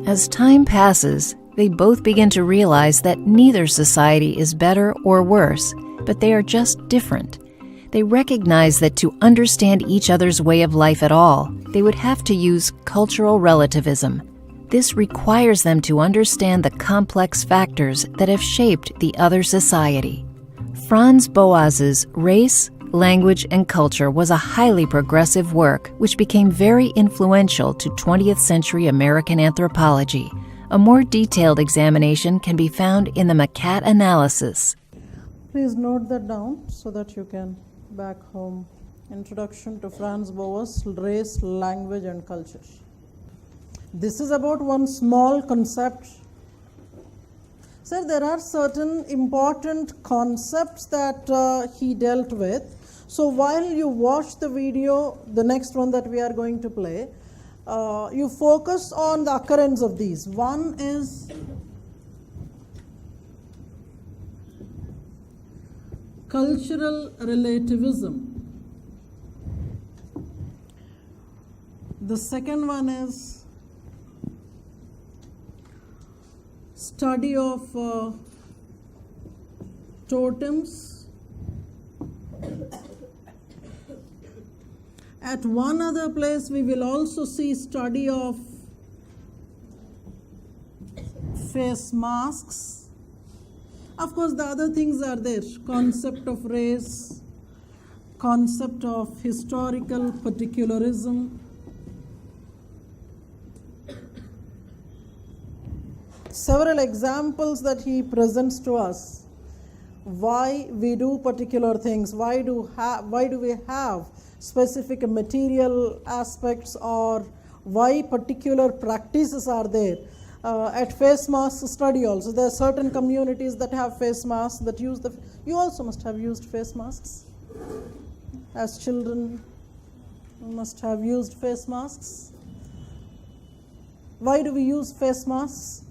As time passes, they both begin to realize that neither society is better or worse, but they are just different. They recognize that to understand each other's way of life at all, they would have to use cultural relativism. This requires them to understand the complex factors that have shaped the other society. Franz Boas's Race, Language, and Culture was a highly progressive work which became very influential to 20th century American anthropology. A more detailed examination can be found in the McCat analysis. Please note that down so that you can back home. Introduction to Franz Boas, Race, Language, and Culture. This is about one small concept. Sir, there are certain important concepts that he dealt with. So while you watch the video, the next one that we are going to play, you focus on the occurrence of these. One is cultural relativism. The second one is study of totems. At one other place, we will also see study of face masks. Of course, the other things are there. Concept of race, concept of historical particularism. Several examples that he presents to us. Why we do particular things, why do we have specific material aspects, or why particular practices are there. At face mask study also, there are certain communities that have face masks that use the, you also must have used face masks. As children, you must have used face masks. Why do we use face masks?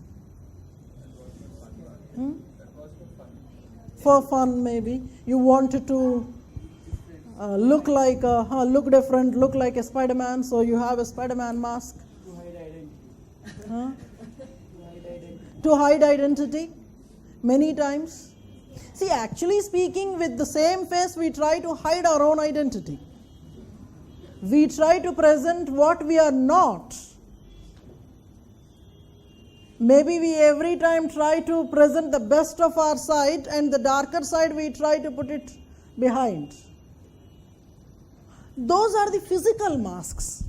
For fun, maybe. You wanted to look different, look like a Spider-Man, so you have a Spider-Man mask. To hide identity. Huh? To hide identity. To hide identity, many times. See, actually speaking, with the same face, we try to hide our own identity. We try to present what we are not. Maybe we every time try to present the best of our side, and the darker side we try to put it behind. Those are the physical masks.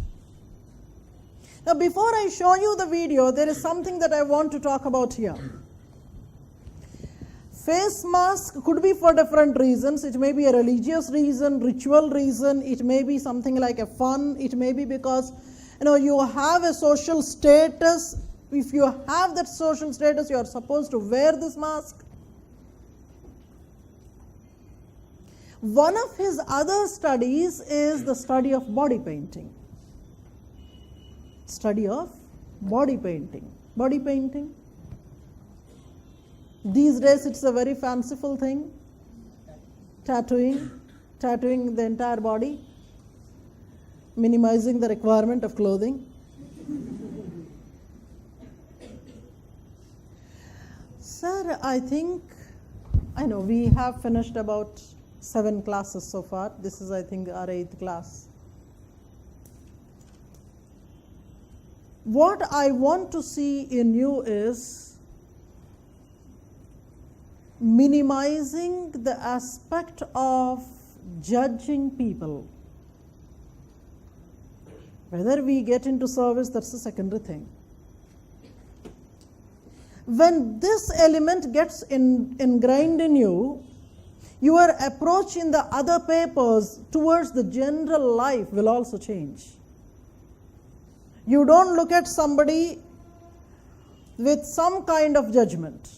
Now, before I show you the video, there is something that I want to talk about here. Face mask could be for different reasons. It may be a religious reason, ritual reason. It may be something like a fun. It may be because you have a social status. If you have that social status, you are supposed to wear this mask. One of his other studies is the study of body painting. Study of body painting. Body painting. These days it's a very fanciful thing. Tattooing the entire body, minimizing the requirement of clothing. Sir, I know we have finished about 7 classes so far. This is, I think, our 8th class. what I want to see in you is minimizing the aspect of judging people. Whether we get into service, that's the secondary thing. When this element gets ingrained in you, your approach in the other papers towards the general life will also change. You don't look at somebody with some kind of judgment.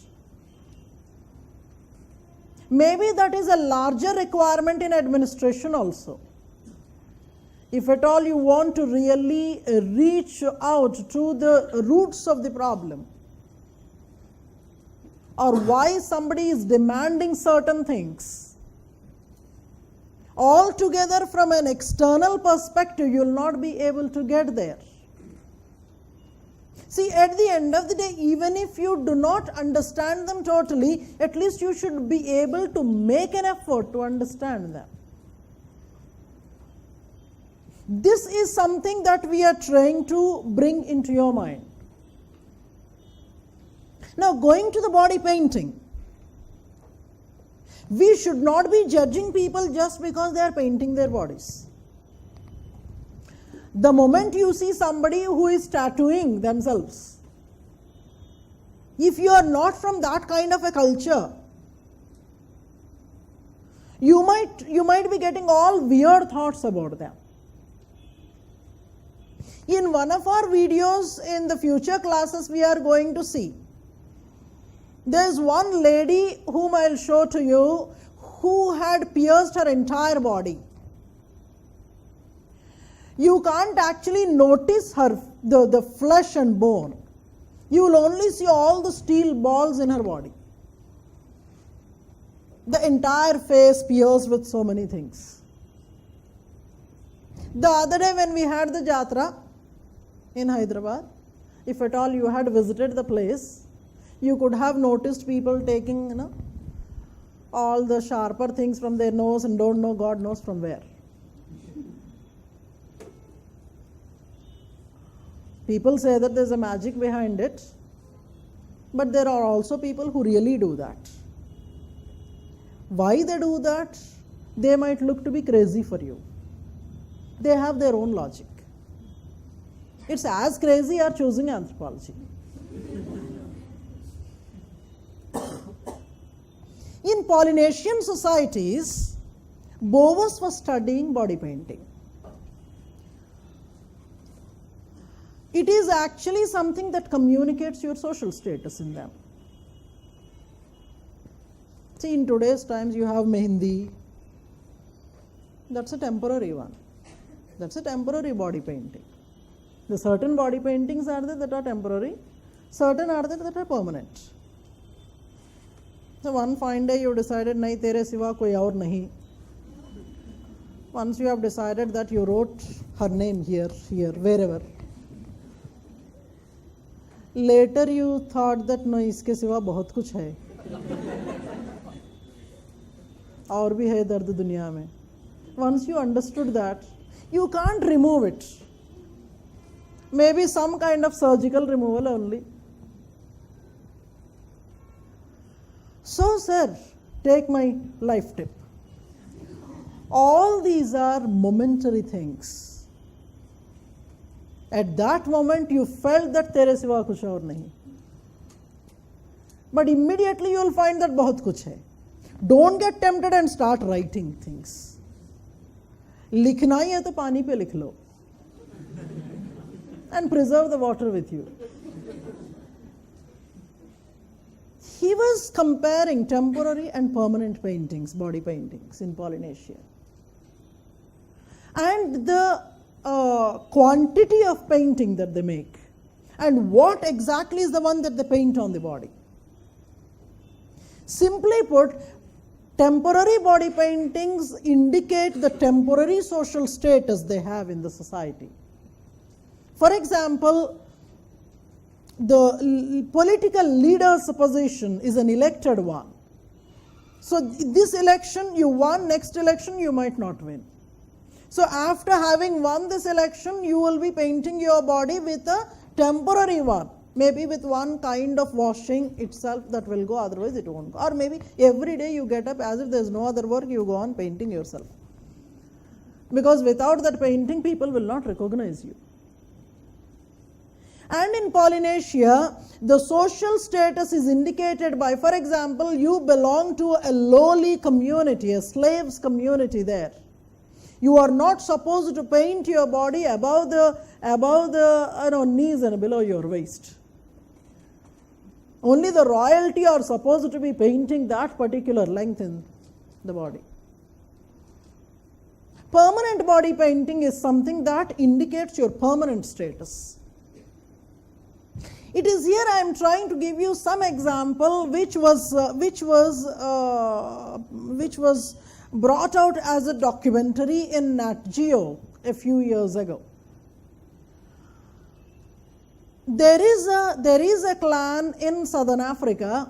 Maybe that is a larger requirement in administration also. If at all you want to really reach out to the roots of the problem, or why somebody is demanding certain things, altogether from an external perspective, you will not be able to get there. See, at the end of the day, even if you do not understand them totally, at least you should be able to make an effort to understand them. This is something that we are trying to bring into your mind. Now, going to the body painting, we should not be judging people just because they are painting their bodies. The moment you see somebody who is tattooing themselves, if you are not from that kind of a culture, you might be getting all weird thoughts about them. In one of our videos in the future classes, we are going to see, there is one lady whom I will show to you who had pierced her entire body. You can't actually notice her, the flesh and bone. You will only see all the steel balls in her body. The entire face pierced with so many things. The other day when we had the Jatra in Hyderabad, if at all you had visited the place, you could have noticed people taking, all the sharper things from their nose and don't know God knows from where. People say that there's a magic behind it, but there are also people who really do that. Why they do that? They might look to be crazy for you. They have their own logic. It's as crazy as choosing anthropology. In Polynesian societies, Boas was studying body painting. It is actually something that communicates your social status in them. See, in today's times you have mehendi. That's a temporary one. That's a temporary body painting. The certain body paintings are there that are temporary, certain are there that are permanent. So one fine day you decided, nahi tere siva koi aur nahi. Once you have decided that, you wrote her name here, wherever. Later you thought that no, iske siva bahut kuch hai. Aur bhi hai dard duniya mein. Once you understood that, you can't remove it. Maybe some kind of surgical removal only. So, sir, take my life tip. All these are momentary things. At that moment, you felt that tere siva kuch aur nahi. But immediately you will find that bahut kuch hai. Don't get tempted and start writing things. Likhna hi hai to pani pe likh lo. And preserve the water with you. He was comparing temporary and permanent paintings, body paintings in Polynesia. And the quantity of painting that they make, and what exactly is the one that they paint on the body. Simply put, temporary body paintings indicate the temporary social status they have in the society. For example, the political leader's position is an elected one. So this election you won, next election you might not win. So after having won this election, you will be painting your body with a temporary one. Maybe with one kind of washing itself that will go, otherwise it won't go. Or maybe every day you get up as if there is no other work, you go on painting yourself. Because without that painting, people will not recognize you. And in Polynesia, the social status is indicated by, for example, you belong to a lowly community, a slaves community there. You are not supposed to paint your body above the knees and below your waist. Only the royalty are supposed to be painting that particular length in the body. Permanent body painting is something that indicates your permanent status. It is here I am trying to give you some example which was brought out as a documentary in Nat Geo a few years ago. There is a clan in southern Africa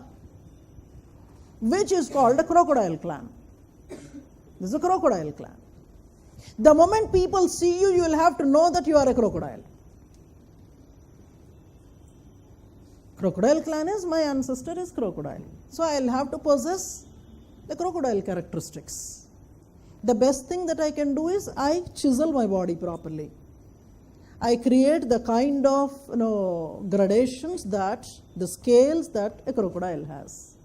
which is called a crocodile clan. This is a crocodile clan. The moment people see you, you will have to know that you are a crocodile. Crocodile clan is my ancestor is crocodile. So I will have to possess the crocodile characteristics. The best thing that I can do is I chisel my body properly. I create the kind of gradations that, the scales that a crocodile has.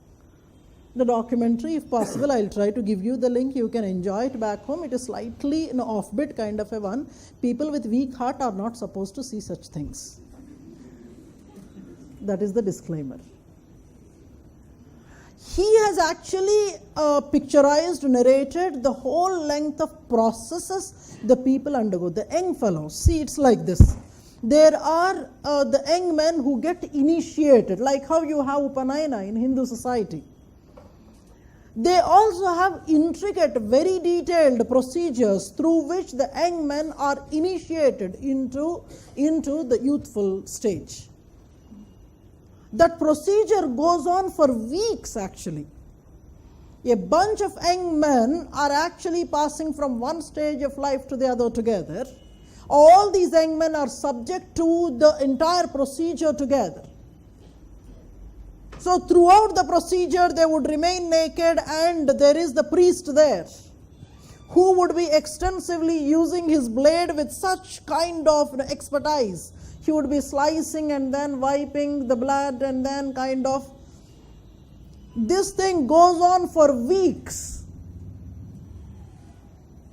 The documentary, if possible, I will try to give you the link. You can enjoy it back home. It is slightly offbeat kind of a one. People with weak heart are not supposed to see such things. That is the disclaimer. He has actually picturized, narrated the whole length of processes the people undergo. The young fellows, see, it's like this. There are the young men who get initiated, like how you have Upanayana in Hindu society. They also have intricate, very detailed procedures through which the young men are initiated into the youthful stage. That procedure goes on for weeks actually. A bunch of young men are actually passing from one stage of life to the other together. All these young men are subject to the entire procedure together. So throughout the procedure they would remain naked, and there is the priest there who would be extensively using his blade with such kind of expertise. He would be slicing and then wiping the blood, and then kind of, this thing goes on for weeks.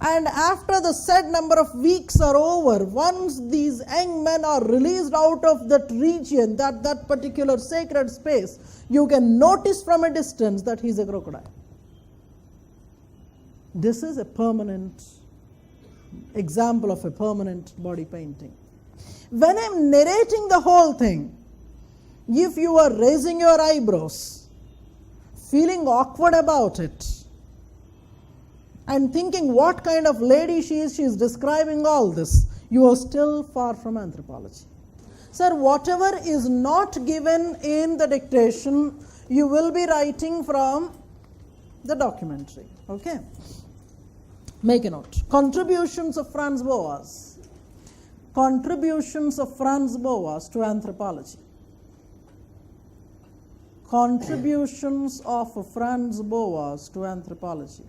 And after the said number of weeks are over, once these young men are released out of that region, that particular sacred space, you can notice from a distance that he is a crocodile. This is a permanent example of a permanent body painting. When I am narrating the whole thing, if you are raising your eyebrows, feeling awkward about it, and thinking what kind of lady she is describing all this, you are still far from anthropology. Sir, whatever is not given in the dictation, you will be writing from the documentary. Okay? Make a note. Contributions of Franz Boas. Contributions of Franz Boas to anthropology. Contributions of Franz Boas to anthropology.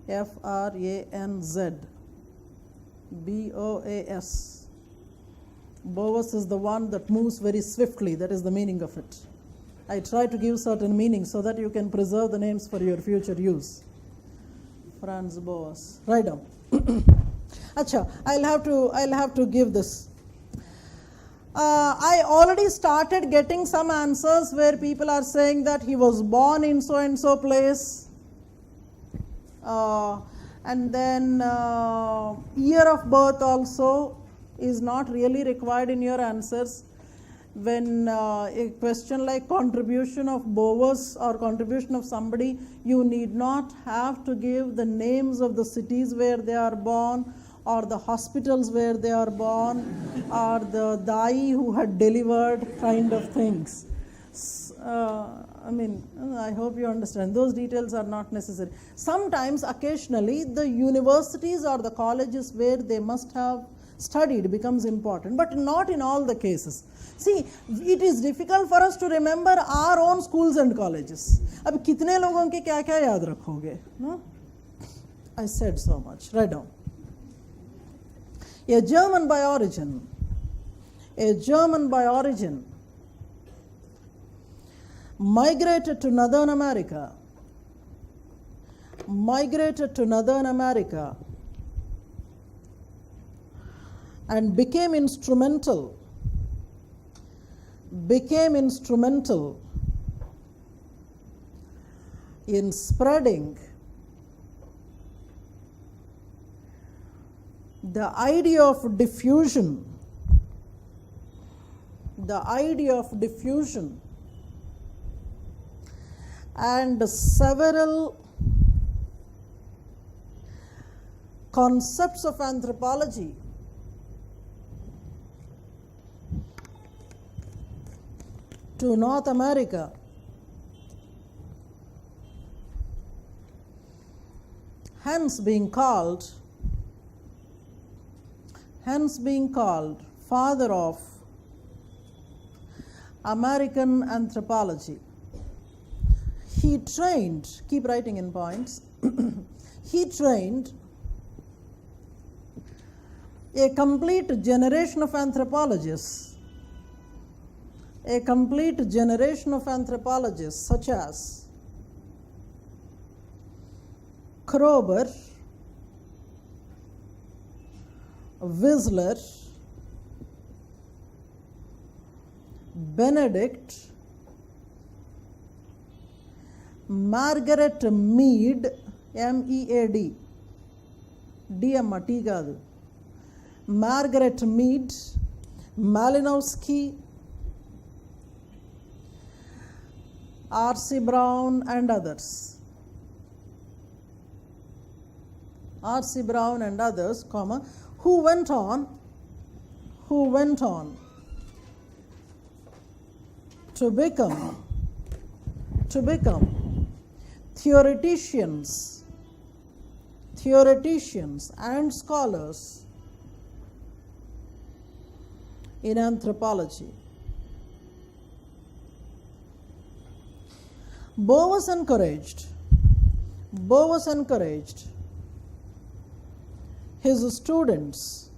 Franz Boas. Boas is the one that moves very swiftly. That is the meaning of it. I try to give certain meanings so that you can preserve the names for your future use. Franz Boas. Write down. Acha, I'll have to give this. I already started getting some answers where people are saying that he was born in so and so place, and then year of birth also is not really required in your answers. When a question like contribution of Boas or contribution of somebody, you need not have to give the names of the cities where they are born, or the hospitals where they are born, or the dai who had delivered, kind of things. I hope you understand. Those details are not necessary. Sometimes, occasionally, the universities or the colleges where they must have studied becomes important, but not in all the cases. See, it is difficult for us to remember our own schools and colleges. अब कितने लोगों के क्या क्या याद रखोगे? No? I said so much. Write down. A German by origin. A German by origin migrated to Northern America. Migrated to Northern America and became instrumental in spreading the idea of diffusion, and several concepts of anthropology to North America. Hence being called father of American anthropology. He trained, keep writing in points, he trained a complete generation of anthropologists, such as Kroeber, Whistler, Benedict, Margaret Mead, MEAD, D amma T kaadu, Margaret Mead, Malinowski, R.C. Brown and others, comma, who went on to become theoreticians and scholars in anthropology. Bowers encouraged his students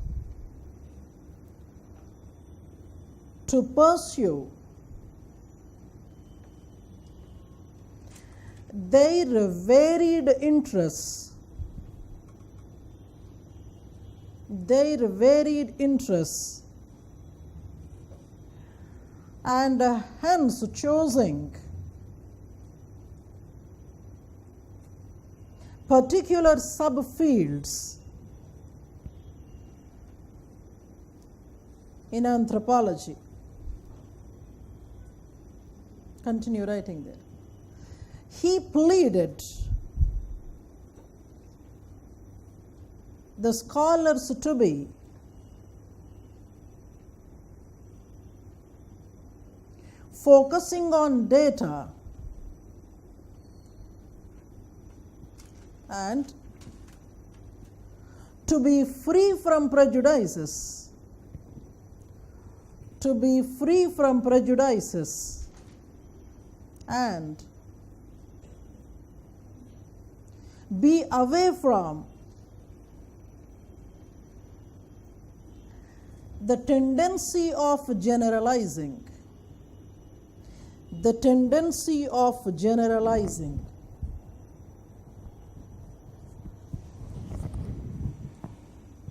to pursue their varied interests and hence choosing particular subfields in anthropology. Continue writing there. He pleaded the scholars to be focusing on data and to be free from prejudices, and be away from the tendency of generalizing.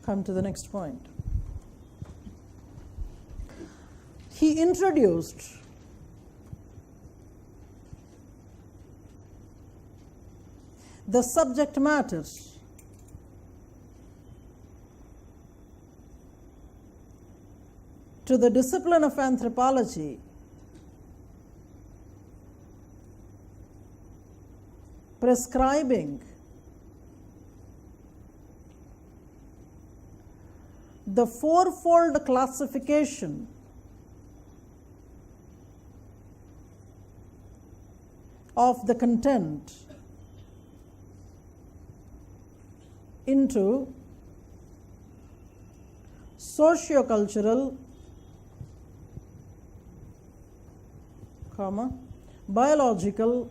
Come to the next point. He introduced the subject matter to the discipline of anthropology, prescribing the fourfold classification of the content into sociocultural, biological,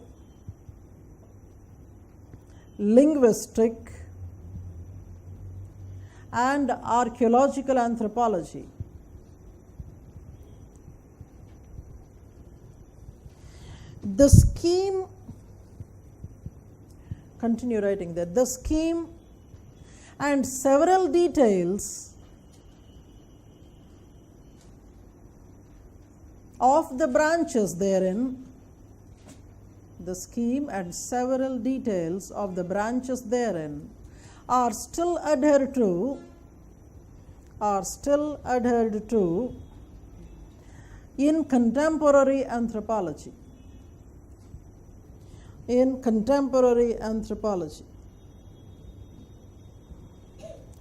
linguistic, and archaeological anthropology. The scheme, continue writing that, the scheme and several details of the branches therein, the scheme and several details of the branches therein are still adhered to in contemporary anthropology. In contemporary anthropology.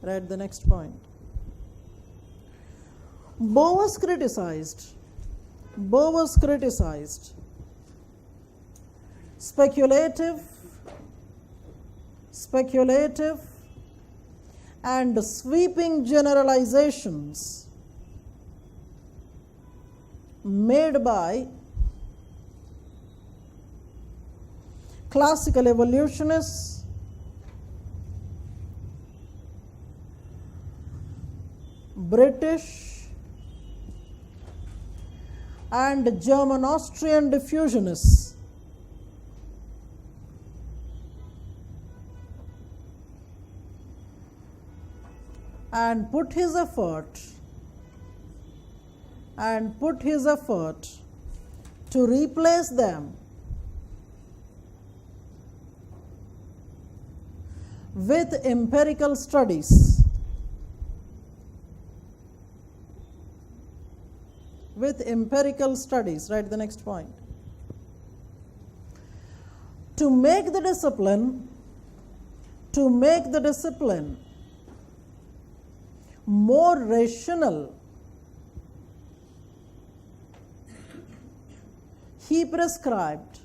Write the next point. Bowers criticized speculative and sweeping generalizations made by classical evolutionists, British and German-Austrian diffusionists. And put his effort to replace them with empirical studies. Write the next point. To make the discipline more rational, he prescribed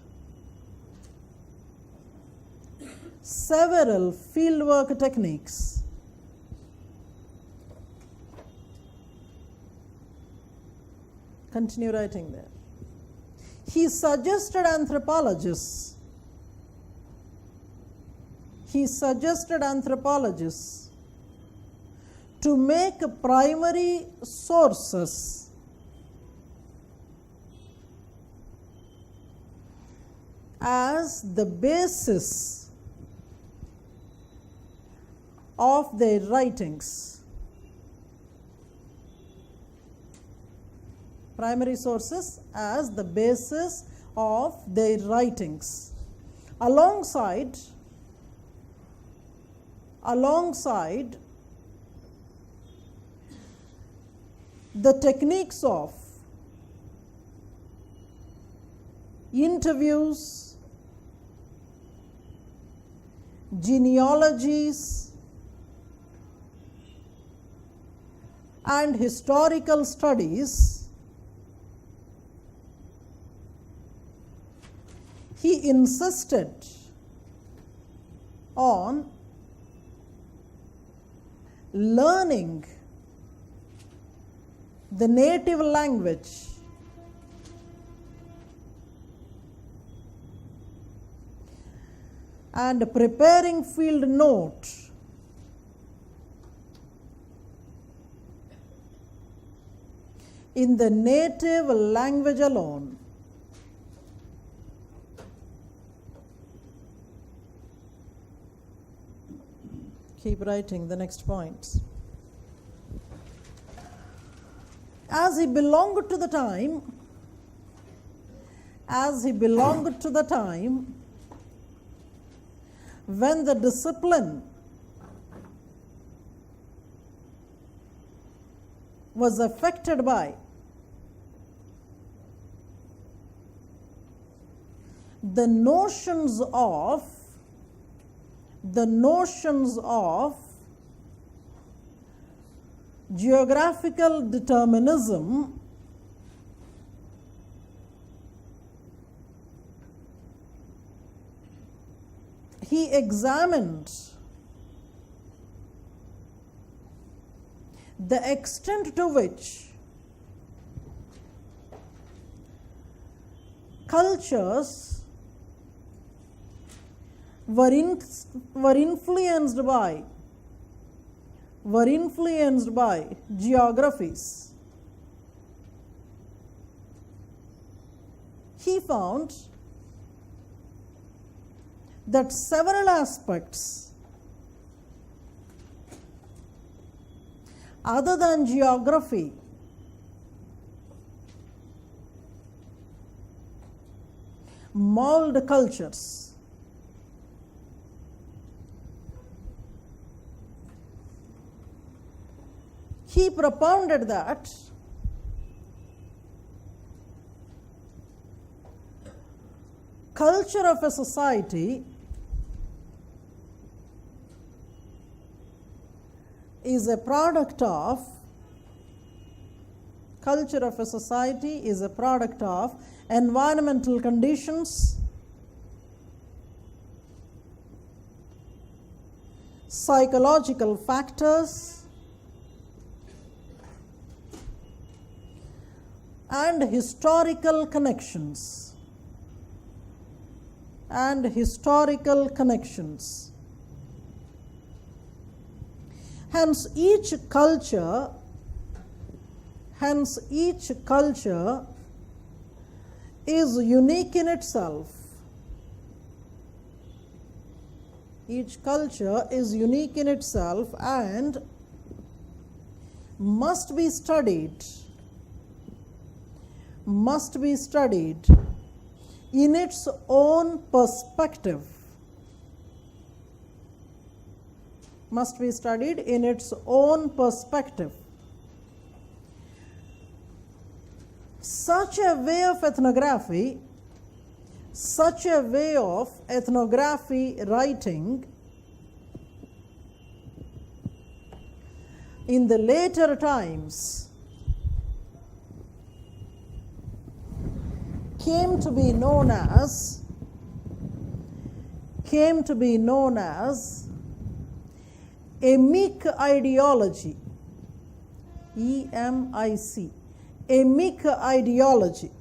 several fieldwork techniques. Continue writing there. He suggested anthropologists to make primary sources as the basis of their writings. Primary sources as the basis of their writings, alongside the techniques of interviews, genealogies, and historical studies. He insisted on learning the native language and preparing field note in the native language alone. Keep writing the next points. As he belonged to the time when the discipline was affected by the notions of geographical determinism, he examined the extent to which cultures were influenced by geographies. He found that several aspects other than geography mold cultures. He propounded that culture of a society is a product of environmental conditions, psychological factors, and historical connections. Hence, each culture is unique in itself. Each culture is unique in itself and must be studied in its own perspective. Such a way of ethnography writing in the later times came to be known as emic ideology. EMIC. Emic ideology.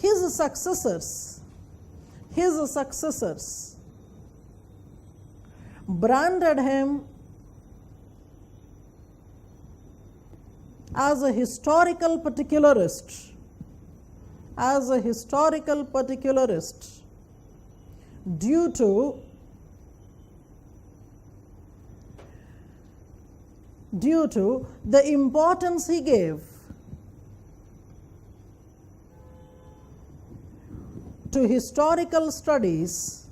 His successors branded him as a historical particularist, due to the importance he gave to historical studies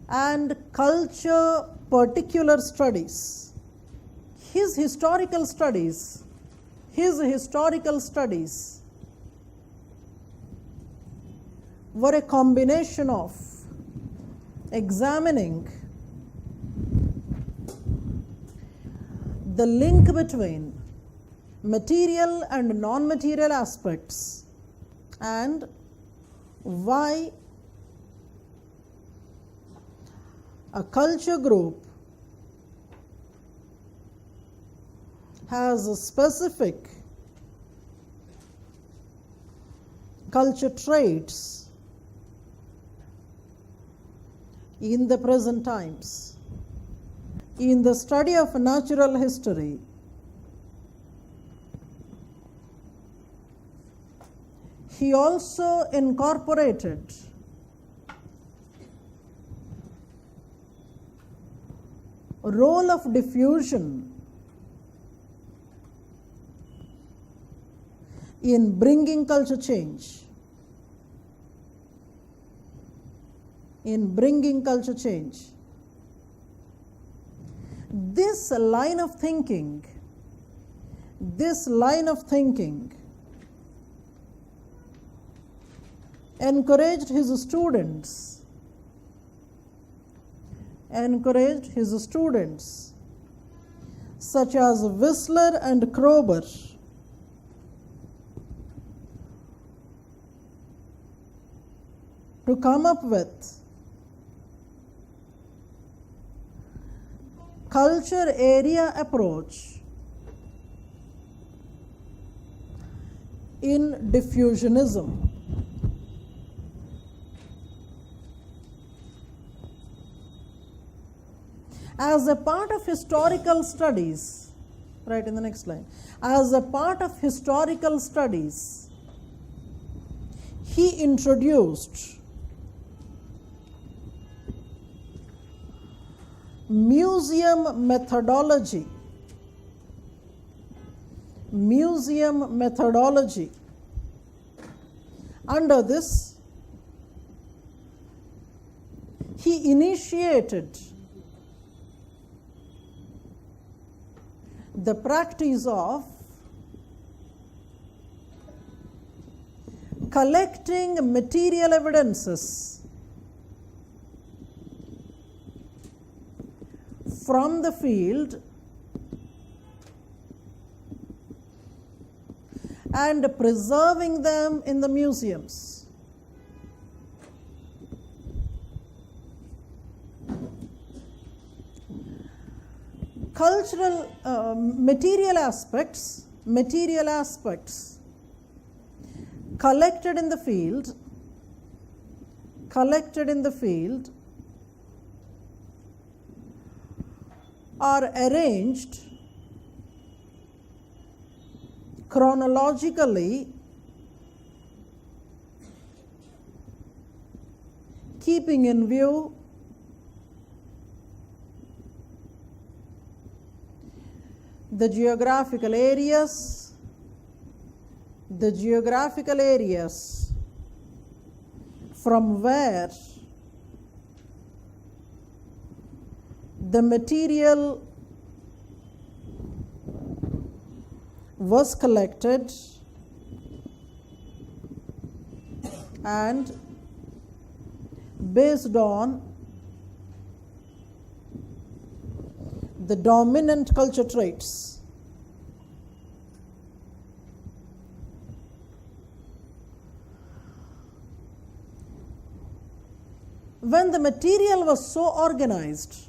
and culture particular studies. His historical studies were a combination of examining the link between material and non-material aspects and why a culture group has a specific culture traits in the present times. In the study of natural history, he also incorporated role of diffusion in bringing culture change. This line of thinking encouraged his students such as Whistler and Kroeber to come up with culture area approach in diffusionism. As a part of historical studies, right in the next line, as a part of historical studies, he introduced museum methodology. Museum methodology. Under this, he initiated the practice of collecting material evidences from the field and preserving them in the museums. Cultural material aspects collected in the field are arranged chronologically, keeping in view the geographical areas from where the material was collected and based on the dominant culture traits. When the material was so organized,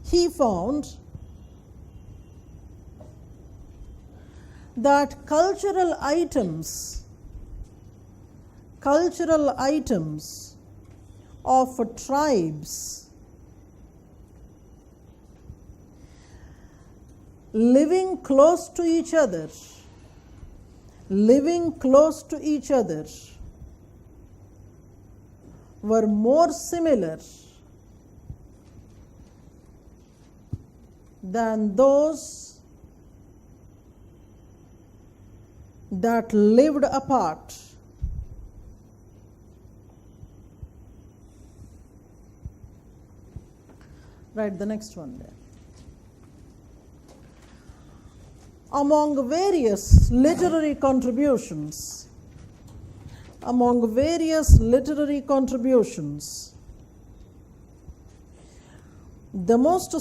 he found that cultural items of tribes living close to each other were more similar than those that lived apart. Right, the next one there. Among various literary contributions, the most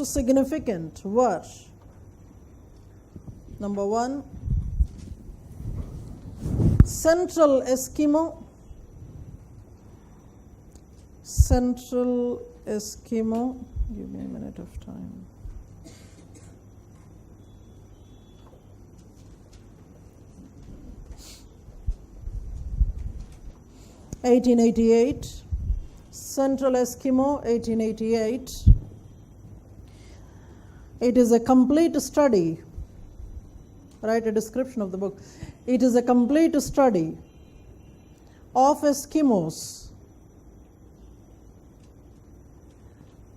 significant were: number one, Central Eskimo, give me a minute of time. (1888), Central Eskimo, 1888. It is a complete study. Write a description of the book. It is a complete study of Eskimos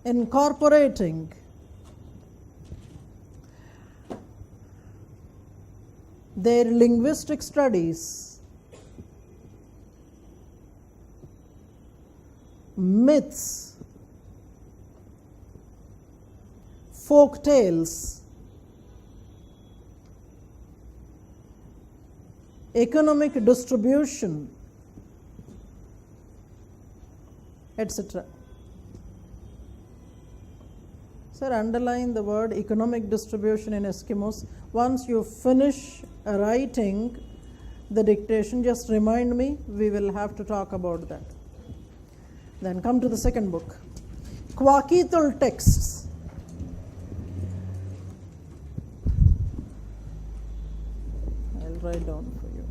incorporating their linguistic studies, myths, folk tales, economic distribution, etc. Sir, underline the word economic distribution in Eskimos. Once you finish writing the dictation, just remind me, we will have to talk about that. Then come to the second book, Kwakitul texts. I'll write down for you.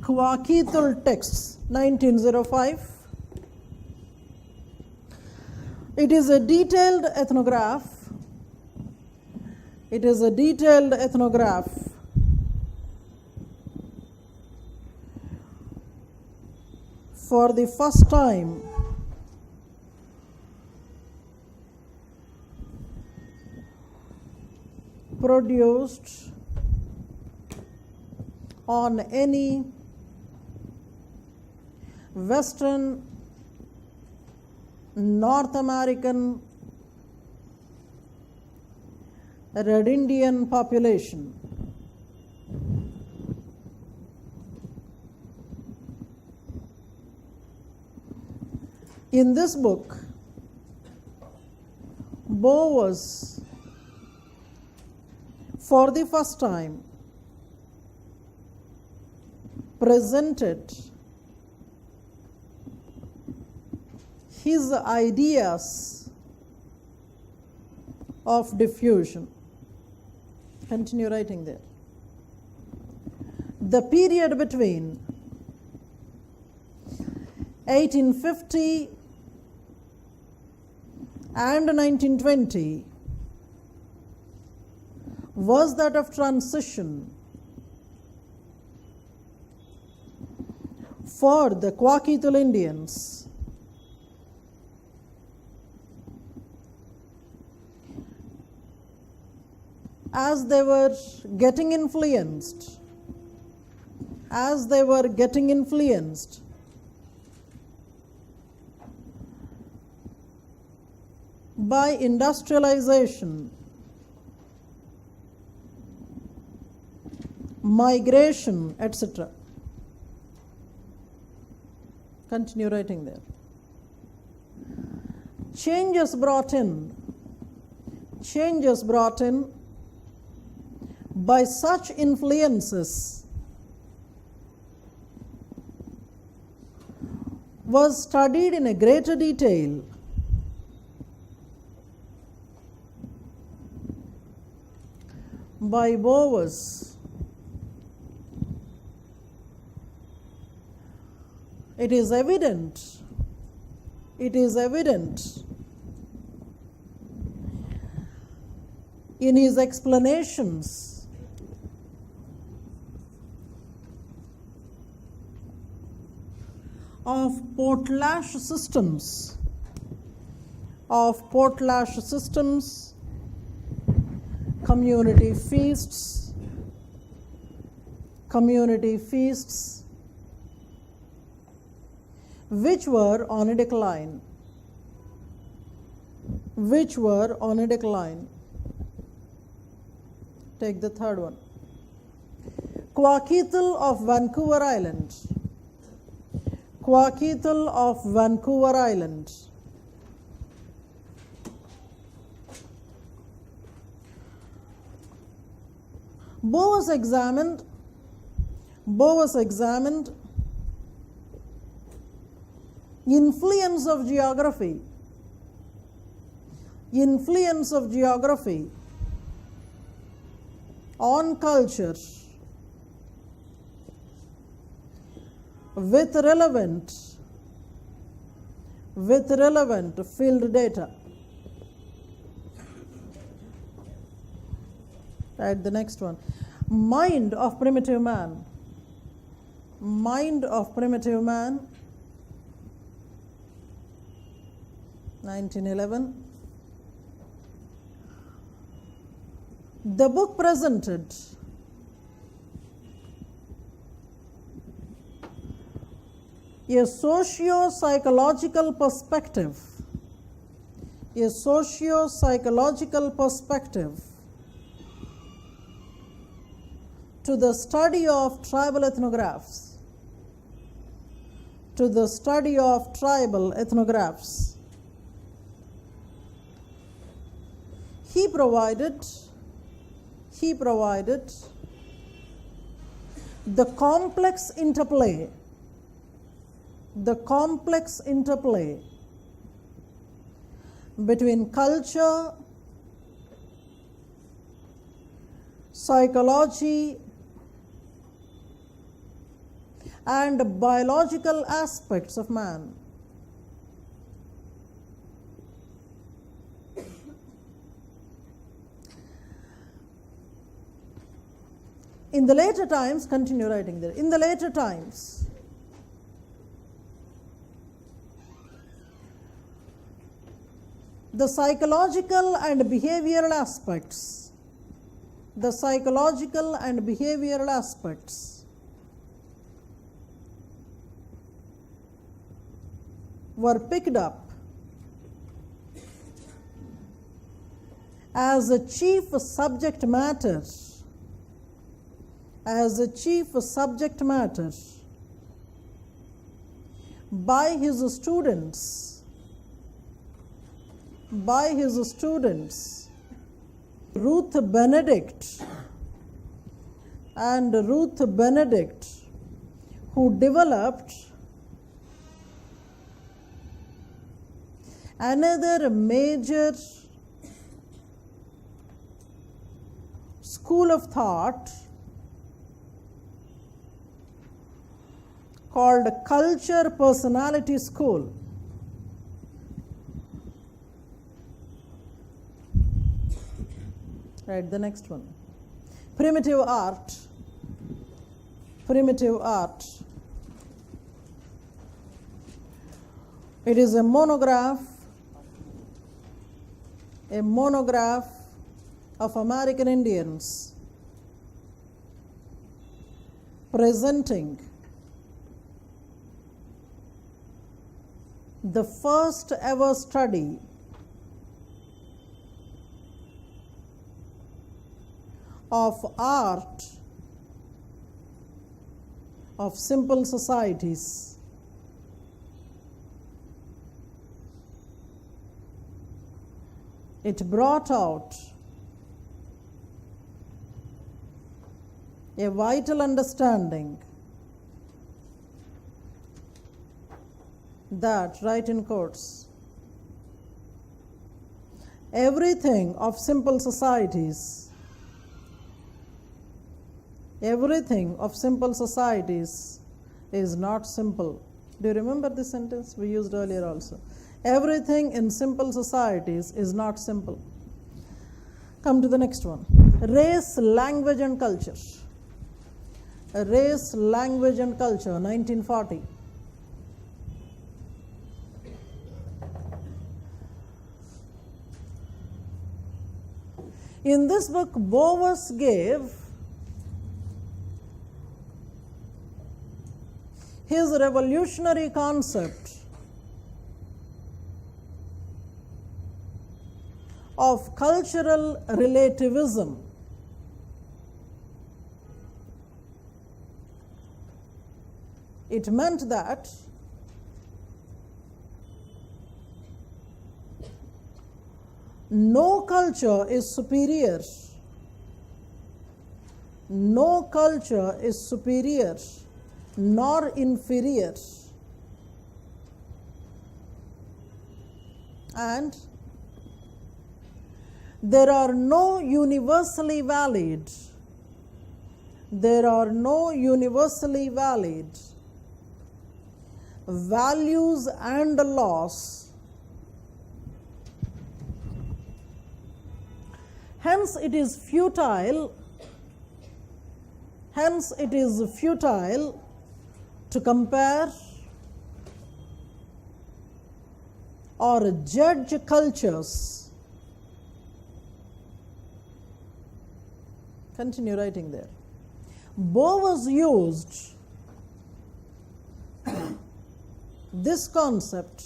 Kwakitul texts, 1905. It is a detailed ethnograph. It is a detailed ethnograph for the first time produced on any Western North American Red Indian population. In this book, Bowers, for the first time, presented his ideas of diffusion. Continue writing there. The period between 1850 and 1920 was that of transition for the Kwakitul Indians. As they were getting influenced by industrialization, migration, etc. Continue writing there. Changes brought in by such influences was studied in a greater detail by Bowers. It is evident in his explanations of potlatch systems, community feasts, which were on a decline. Take the third one. Kwakitul of Vancouver Island. Bowers examined influence of geography on culture with relevant field data. Right, the next one. Mind of primitive man. 1911. The book presented a socio-psychological perspective to the study of tribal ethnographs. to the study of tribal ethnographs. He provided the complex interplay between culture, psychology, and biological aspects of man. In the later times, continue writing there. In the later times, the psychological and behavioral aspects were picked up as a chief subject matter by his students Ruth Benedict, who developed another major school of thought called Culture Personality School. Right, the next one. Primitive art. It is a monograph of American Indians presenting the first ever study of art of simple societies. It brought out a vital understanding that, write in quotes, everything of simple societies is not simple. Do you remember this sentence we used earlier also? Everything in simple societies is not simple. Come to the next one. Race, language and culture. Race, language and culture, 1940. In this book, Bowers gave his revolutionary concept of cultural relativism. It meant that no culture is superior. No culture is superior nor inferior. And there are no universally valid values and laws. Hence it is futile to compare or judge cultures. Continue writing there. Bowers used this concept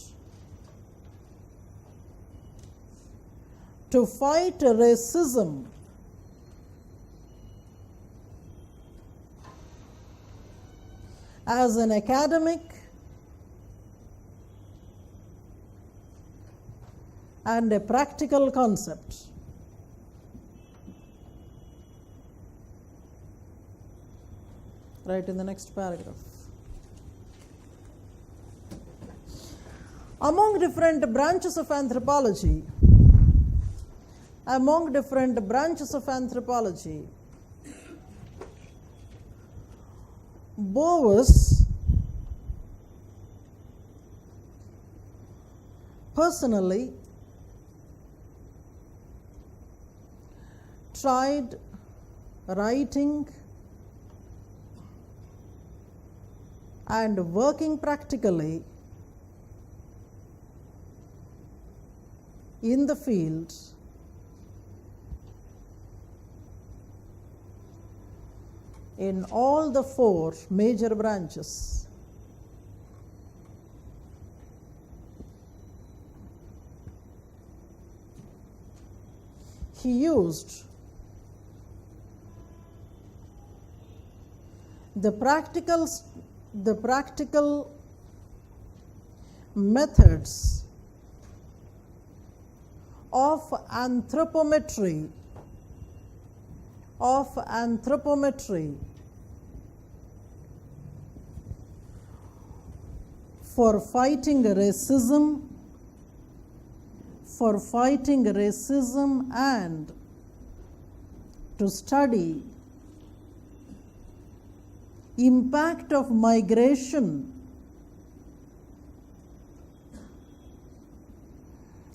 to fight racism as an academic and a practical concept. Right in the next paragraph. Among different branches of anthropology, Bowes personally tried writing and working practically in the field in all the 4 major branches. He used the practical methods of anthropometry for fighting racism and to study impact of migration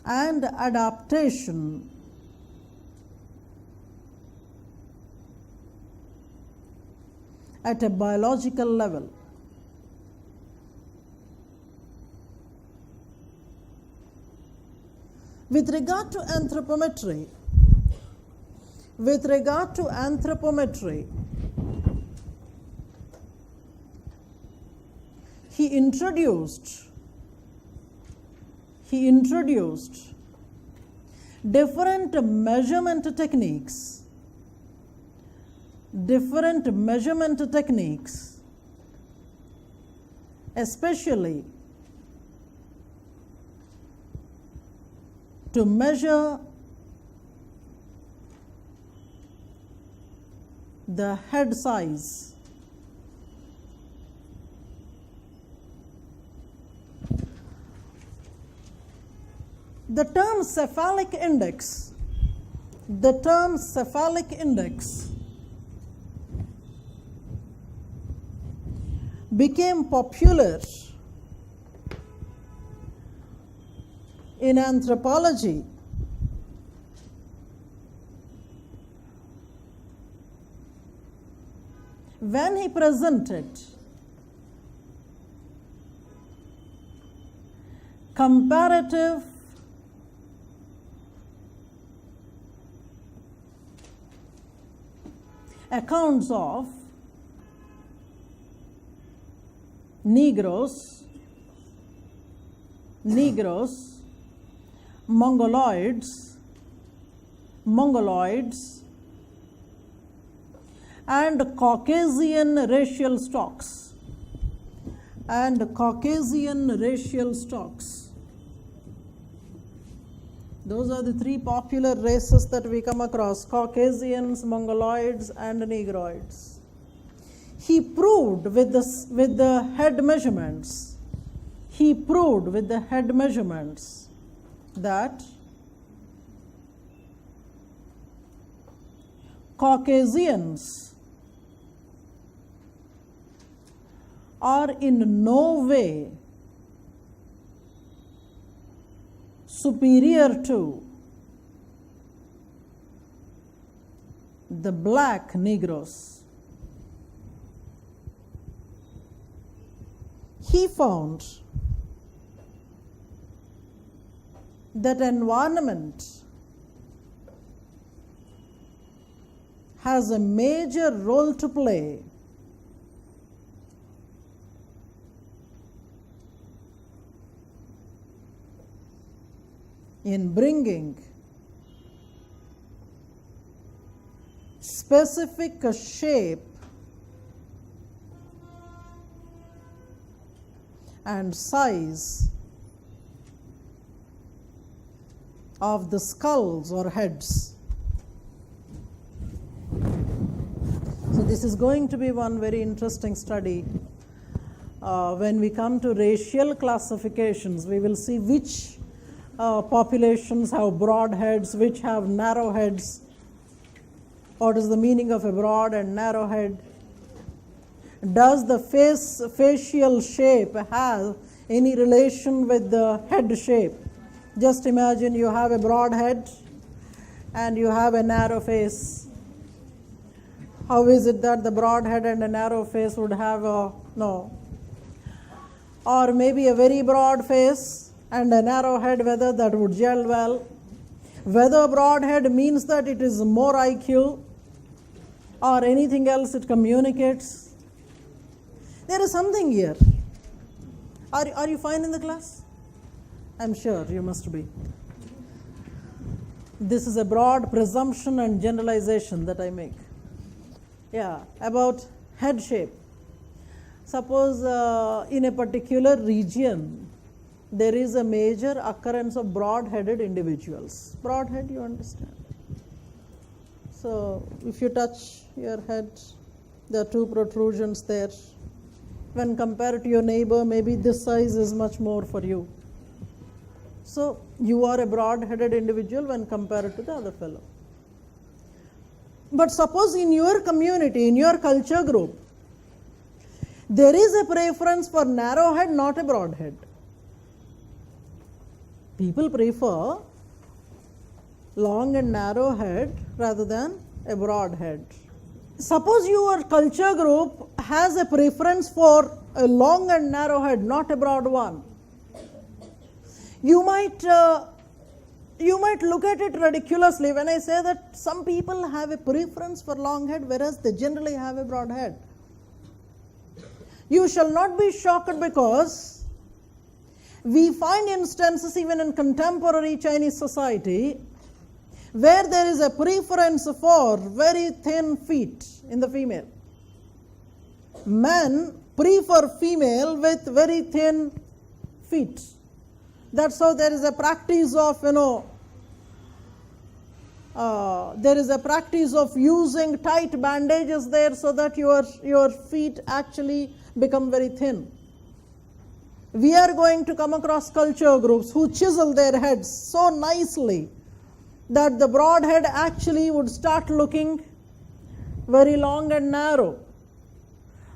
and adaptation at a biological level. With regard to anthropometry, he introduced different measurement techniques, especially to measure the head size. The term cephalic index became popular in anthropology when he presented comparative accounts of Negroes, Mongoloids, and Caucasian racial stocks. Those are the 3 popular races that we come across: Caucasians, Mongoloids, and Negroids. He proved with the head measurements that Caucasians are in no way superior to the black Negroes. He found that environment has a major role to play in bringing specific shape and size of the skulls or heads. So this is going to be one very interesting study. When we come to racial classifications, we will see which populations have broad heads, which have narrow heads. What is the meaning of a broad and narrow head? Does the facial shape have any relation with the head shape? Just imagine you have a broad head and you have a narrow face. How is it that the broad head and a narrow face would have no? Or maybe a very broad face and a narrow head, whether that would gel well. Whether broad head means that it is more IQ or anything else it communicates. There is something here. Are you fine in the class? I'm sure you must be. This is a broad presumption and generalization that I make. Yeah, about head shape. Suppose in a particular region, there is a major occurrence of broad-headed individuals. Broad head, you understand? So if you touch your head, there are two protrusions there. When compared to your neighbor, maybe this size is much more for you. So you are a broad-headed individual when compared to the other fellow. But suppose in your community, in your culture group, there is a preference for narrow head, not a broad head. People prefer long and narrow head rather than a broad head. Suppose your culture group has a preference for a long and narrow head, not a broad one. You might look at it ridiculously when I say that some people have a preference for long head, whereas they generally have a broad head. You shall not be shocked, because we find instances even in contemporary Chinese society where there is a preference for very thin feet in the female. Men prefer female with very thin feet. That's how there is a practice of, there is a practice of using tight bandages there so that your feet actually become very thin. We are going to come across culture groups who chisel their heads so nicely that the broad head actually would start looking very long and narrow.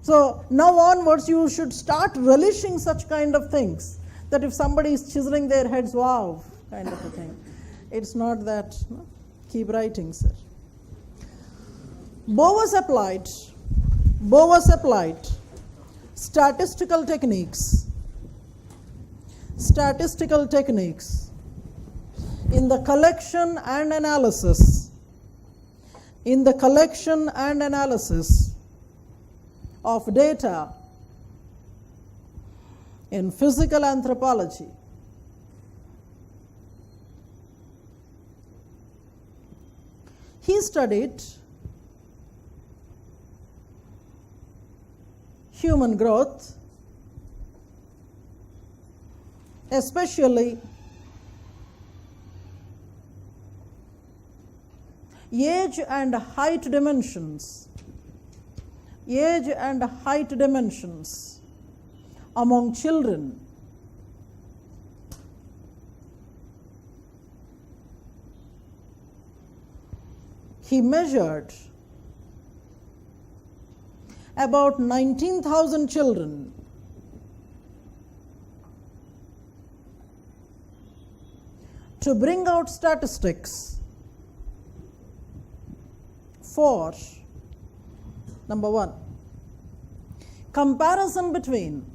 So now onwards you should start relishing such kind of things, that if somebody is chiseling their heads, wow, kind of a thing. It's not that. No? Keep writing, sir. Bowers applied statistical techniques in the collection and analysis of data in physical anthropology. He studied human growth, especially age and height dimensions among children. He measured about 19,000 children to bring out statistics for, number one, comparison between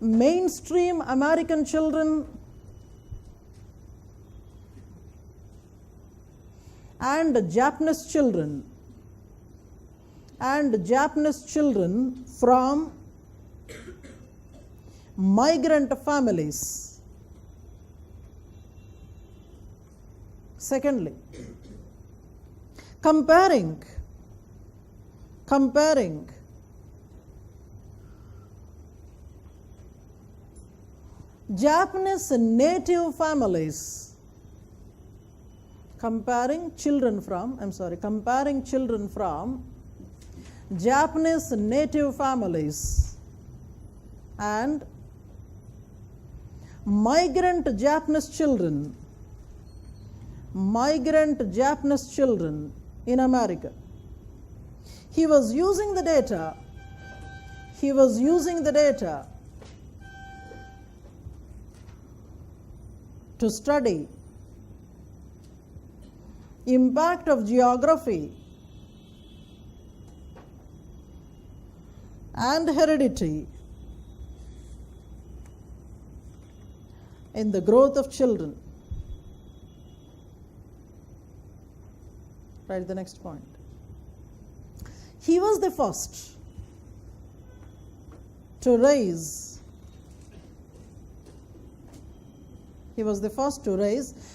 mainstream American children and Japanese children from migrant families. Secondly, comparing Japanese native families, comparing children from Japanese native families and migrant Japanese children in America. He was using the data to study impact of geography and heredity in the growth of children. Right, the next point. He was the first to raise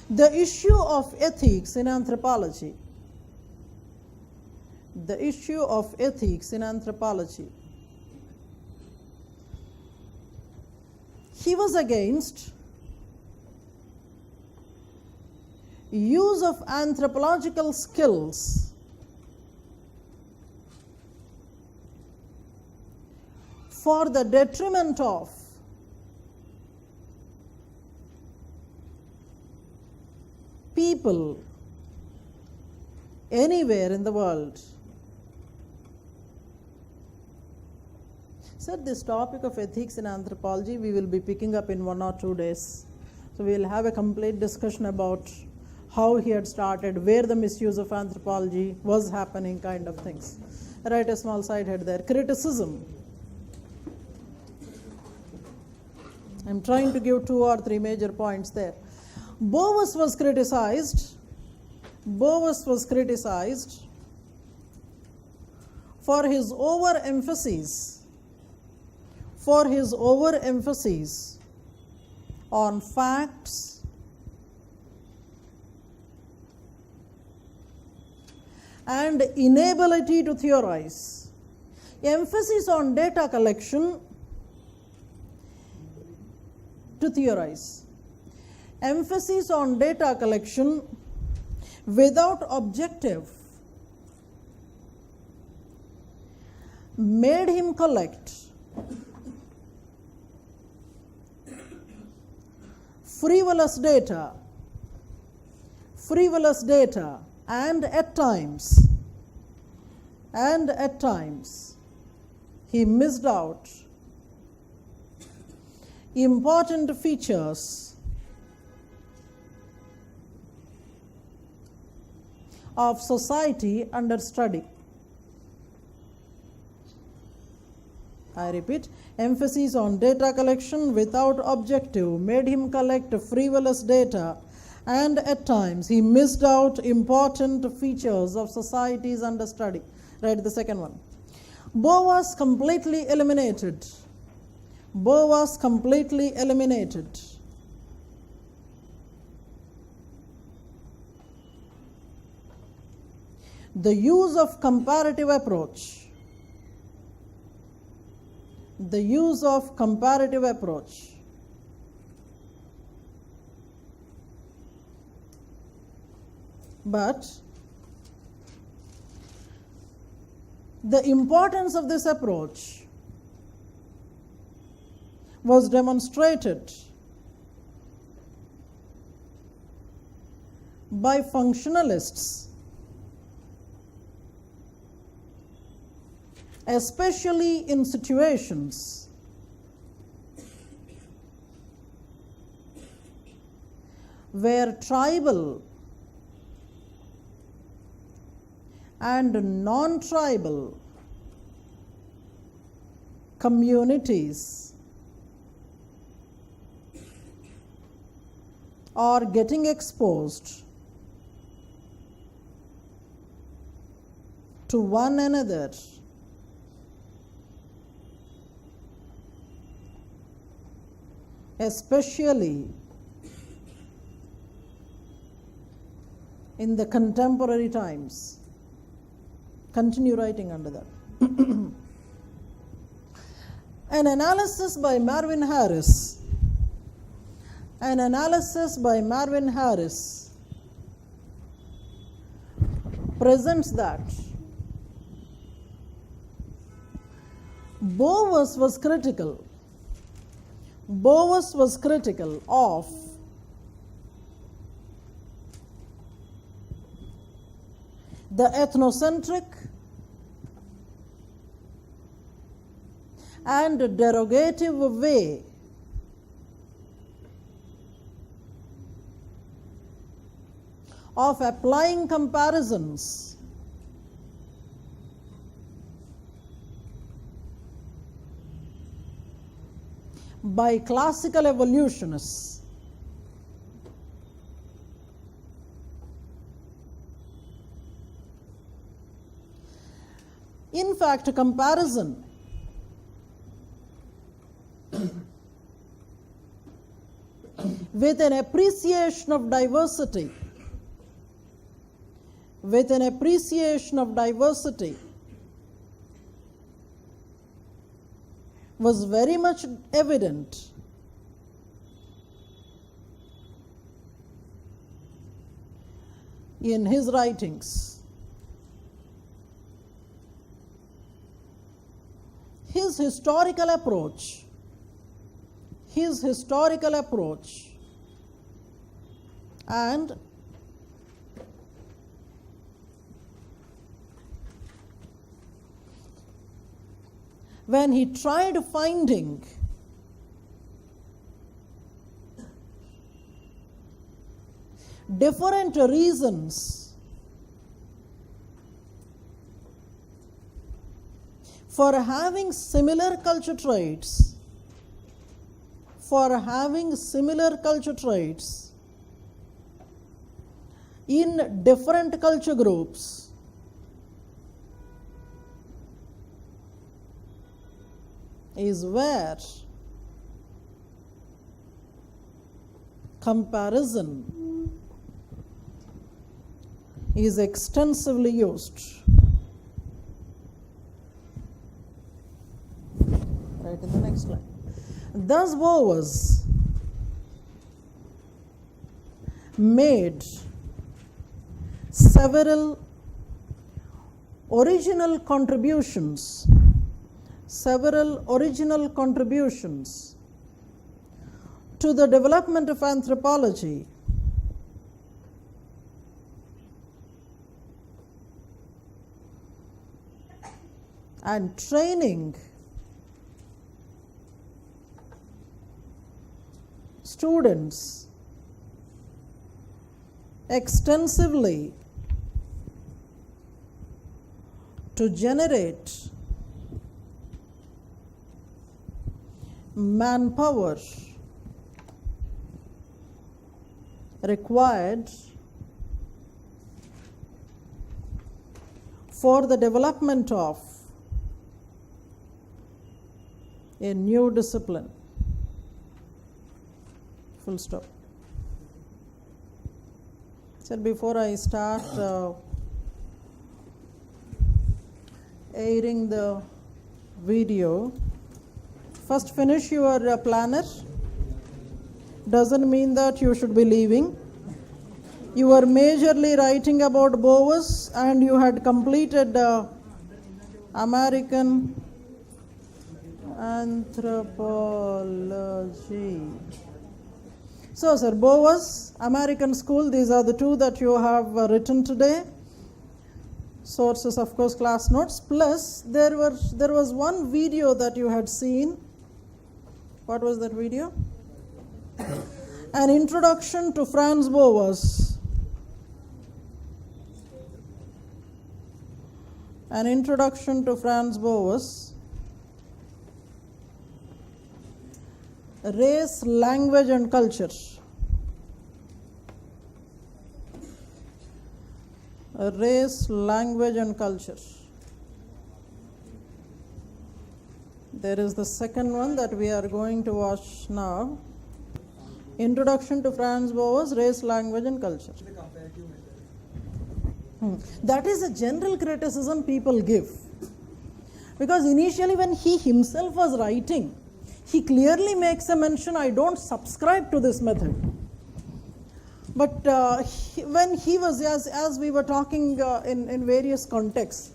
the issue of ethics in anthropology. He was against use of anthropological skills for the detriment of people anywhere in the world. So this topic of ethics in anthropology we will be picking up in 1 or 2 days. So we will have a complete discussion about how he had started, where the misuse of anthropology was happening, kind of things. Write a small side head there. Criticism. I'm trying to give 2 or 3 major points there. Boas was criticized for his overemphasis on facts and inability to theorize. Emphasis on data collection to theorize. Emphasis on data collection without objective made him collect frivolous data, and at times he missed out important features of society under study. I repeat, emphasis on data collection without objective made him collect frivolous data, and at times he missed out important features of societies under study. Right, the second one. Boas completely eliminated. The use of comparative approach. But the importance of this approach was demonstrated by functionalists, especially in situations where tribal and non-tribal communities are getting exposed to one another especially in the contemporary times. Continue writing under that. An analysis by Marvin Harris An analysis by Marvin Harris presents that Bowers was critical of the ethnocentric and derogative way of applying comparisons by classical evolutionists. In fact, a comparison with an appreciation of diversity, was very much evident in his writings. His historical approach and when he tried finding different reasons for having similar culture traits, in different culture groups, is where comparison is extensively used. Right in the next line. Thus, Bowers made several original contributions to the development of anthropology and training students extensively to generate manpower required for the development of a new discipline. Full stop. So before I start airing the video, first finish your planner. Doesn't mean that you should be leaving. You were majorly writing about Bowers and you had completed American Anthropology. So, sir, Bowers, American School, these are the two that you have written today. Sources, of course, class notes. Plus, there was one video that you had seen. What was that video? An introduction to Franz Bowers. An introduction to Franz Bowers. Race, language and culture. Race, language and culture. There is the second one that we are going to watch now. Introduction to Franz Bowers, Race, Language and Culture. That is a general criticism people give. Because initially when he himself was writing, He clearly makes a mention, I don't subscribe to this method. But when he was, as we were talking in various contexts,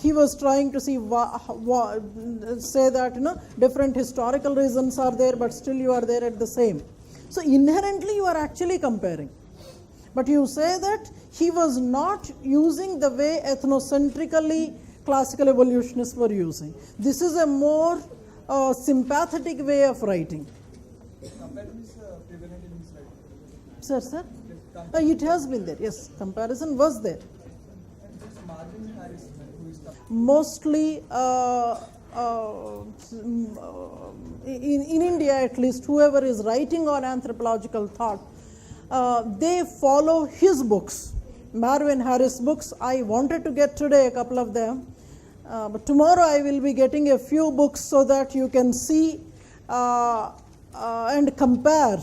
he was trying to see, say that, different historical reasons are there, but still you are there at the same. So inherently you are actually comparing. But you say that he was not using the way ethnocentrically classical evolutionists were using. This is a more sympathetic way of writing. Comparison is prevalent in this writing. Sir? It has been there, yes. Comparison was there. And this Marvin Harris, who is the Mostly in India at least, whoever is writing on anthropological thought, they follow his books, Marvin Harris books. I wanted to get today a couple of them, but tomorrow I will be getting a few books so that you can see and compare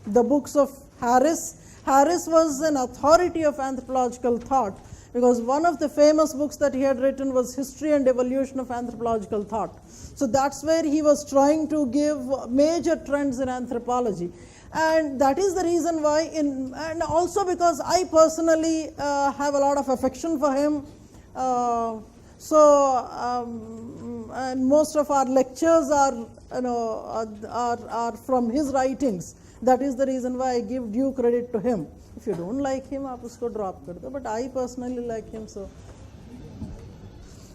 the books of Harris. Harris was an authority of anthropological thought, because one of the famous books that he had written was History and Evolution of Anthropological Thought. So that's where he was trying to give major trends in anthropology. And that is the reason why, and also because I personally have a lot of affection for him. And most of our lectures are from his writings. That is the reason why I give due credit to him. If you don't like him, आप उसको drop कर दो. But I personally like him, so.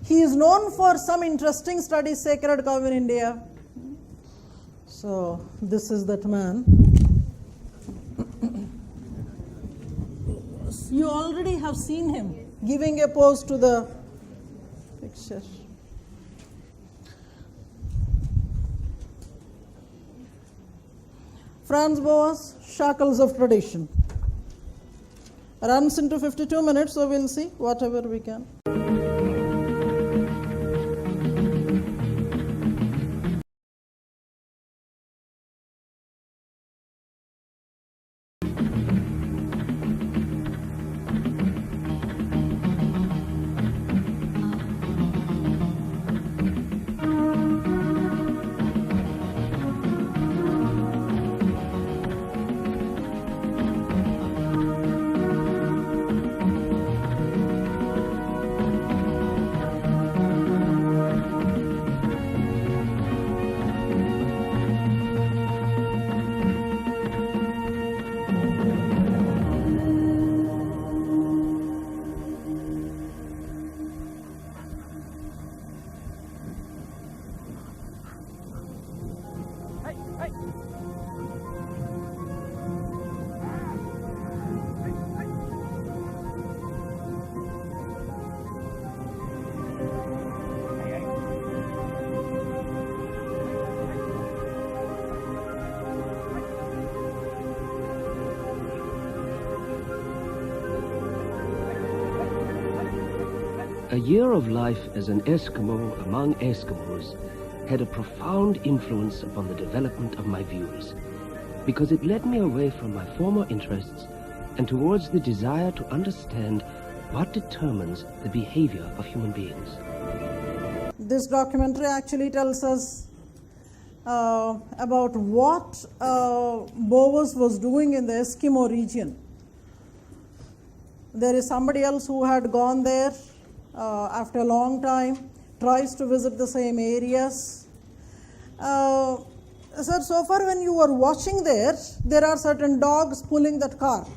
He is known for some interesting studies, Sacred Cow in India. So this is that man. You already have seen him giving a pose to the picture. Franz Boas, Shackles of Tradition. Runs into 52 minutes, so we'll see whatever we can. A year of life as an Eskimo among Eskimos had a profound influence upon the development of my views, because it led me away from my former interests and towards the desire to understand what determines the behavior of human beings. This documentary actually tells us about what Boas was doing in the Eskimo region. There is somebody else who had gone there after a long time, tries to visit the same areas. Sir, so far when you were watching there are certain dogs pulling that cart.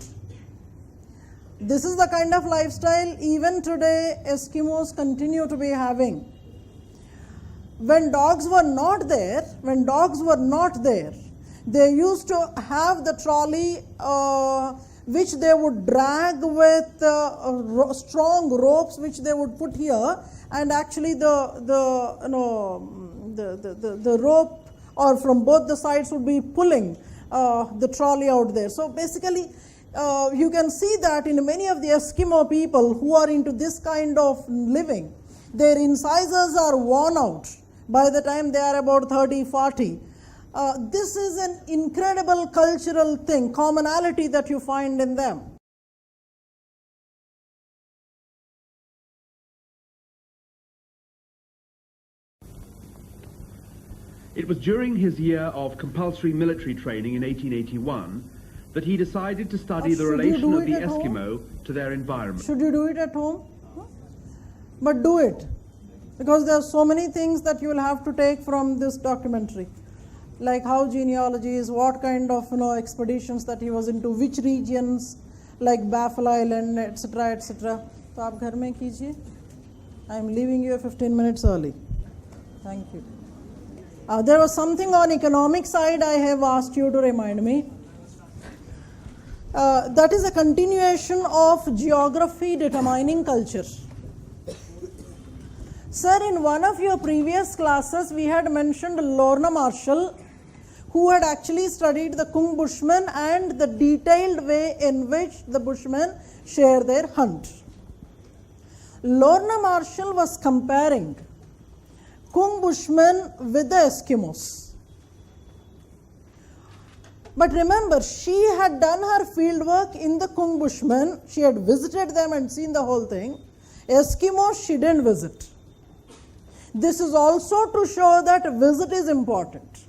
This is the kind of lifestyle even today Eskimos continue to be having. When dogs were not there, they used to have the trolley which they would drag with strong ropes which they would put here, and actually the rope or from both the sides would be pulling the trolley out there. So basically you can see that in many of the Eskimo people who are into this kind of living, their incisors are worn out by the time they are about 30, 40. This is an incredible cultural thing, commonality that you find in them. It was during his year of compulsory military training in 1881 that he decided to study the relation of the Eskimo to their environment. Should you do it at home? But do it, because there are so many things that you will have to take from this documentary, like how genealogy is, what kind of expeditions that he was into, which regions, like Baffle Island, etc., etc. तो आप घर में कीजिए. I am leaving you 15 minutes early. Thank you. There was something on economic side I have asked you to remind me. That is a continuation of geography determining culture. Sir, in one of your previous classes, we had mentioned Lorna Marshall, who had actually studied the Kung Bushmen and the detailed way in which the Bushmen share their hunt. Lorna Marshall was comparing Kung Bushmen with the Eskimos. But remember, she had done her field work in the Kung Bushmen. She had visited them and seen the whole thing. Eskimos, she didn't visit. This is also to show that visit is important.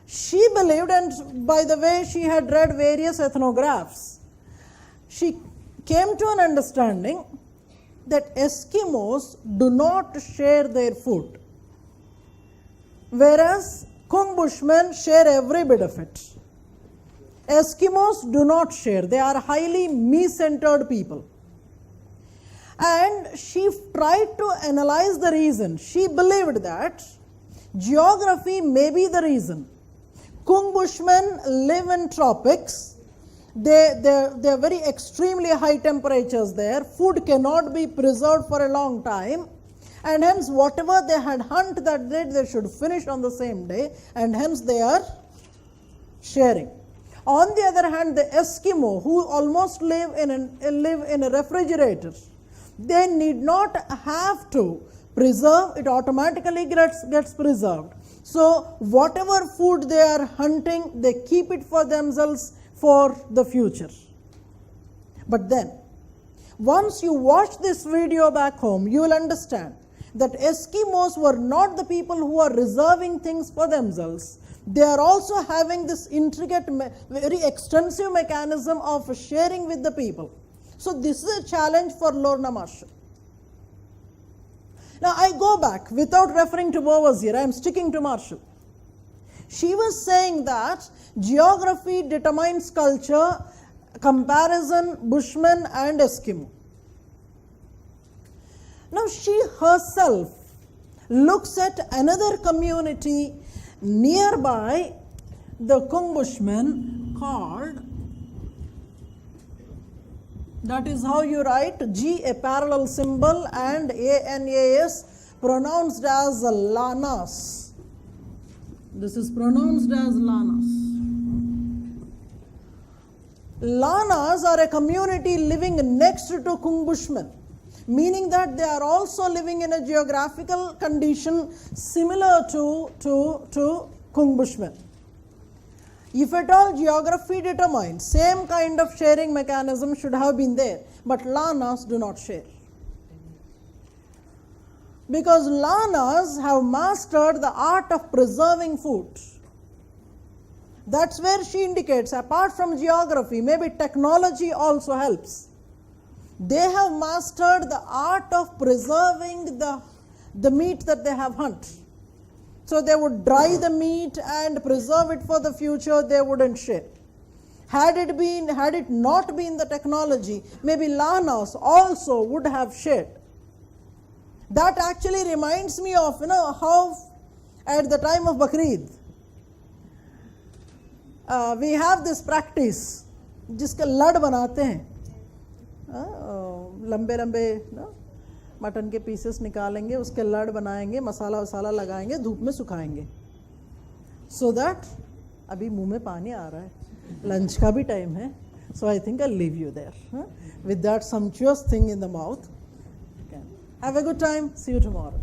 She believed, and by the way, she had read various ethnographs, she came to an understanding that Eskimos do not share their food, whereas Kung Bushmen share every bit of it. Eskimos do not share. They are highly me-centered people. And she tried to analyze the reason. She believed that geography may be the reason. Kung Bushmen live in tropics. There are very extremely high temperatures there. Food cannot be preserved for a long time. And hence whatever they had hunt that day, they should finish on the same day. And hence they are sharing. On the other hand, the Eskimo, who almost live in a refrigerator, they need not have to preserve, it automatically gets preserved. So whatever food they are hunting, they keep it for themselves for the future. But then, once you watch this video back home, you will understand that Eskimos were not the people who are reserving things for themselves. They are also having this intricate, very extensive mechanism of sharing with the people. So this is a challenge for Lorna Marshall. Now I go back, without referring to Beauvoir, I am sticking to Marshall. She was saying that geography determines culture, comparison, Bushmen and Eskimo. Now she herself looks at another community nearby the Kung Bushmen called, that is how you write G, a parallel symbol, and ANAS, pronounced as Lanas. This is pronounced as Lanas. Lanas are a community living next to Kung Bushmen, meaning that they are also living in a geographical condition similar to Kung Bushmen. If at all geography determines, same kind of sharing mechanism should have been there, but Lanas do not share. Because Lanas have mastered the art of preserving food. That's where she indicates, apart from geography, maybe technology also helps. They have mastered the art of preserving the meat that they have hunted. So they would dry the meat and preserve it for the future, they wouldn't share. Had it not been the technology, maybe Lanas also would have shared. That actually reminds me of, how at the time of Bakrid, we have this practice, जिसका लड़ बनाते हैं, लंबे लंबे mutton के pieces निकालेंगे, उसके लड़ बनाएंगे, मसाला वसाला लगाएंगे, धूप में सुखाएंगे, so that अभी मुंह में पानी आ रहा है, लंच का भी टाइम है, so I think I'll leave you there with that sumptuous thing in the mouth. Have a good time, see you tomorrow.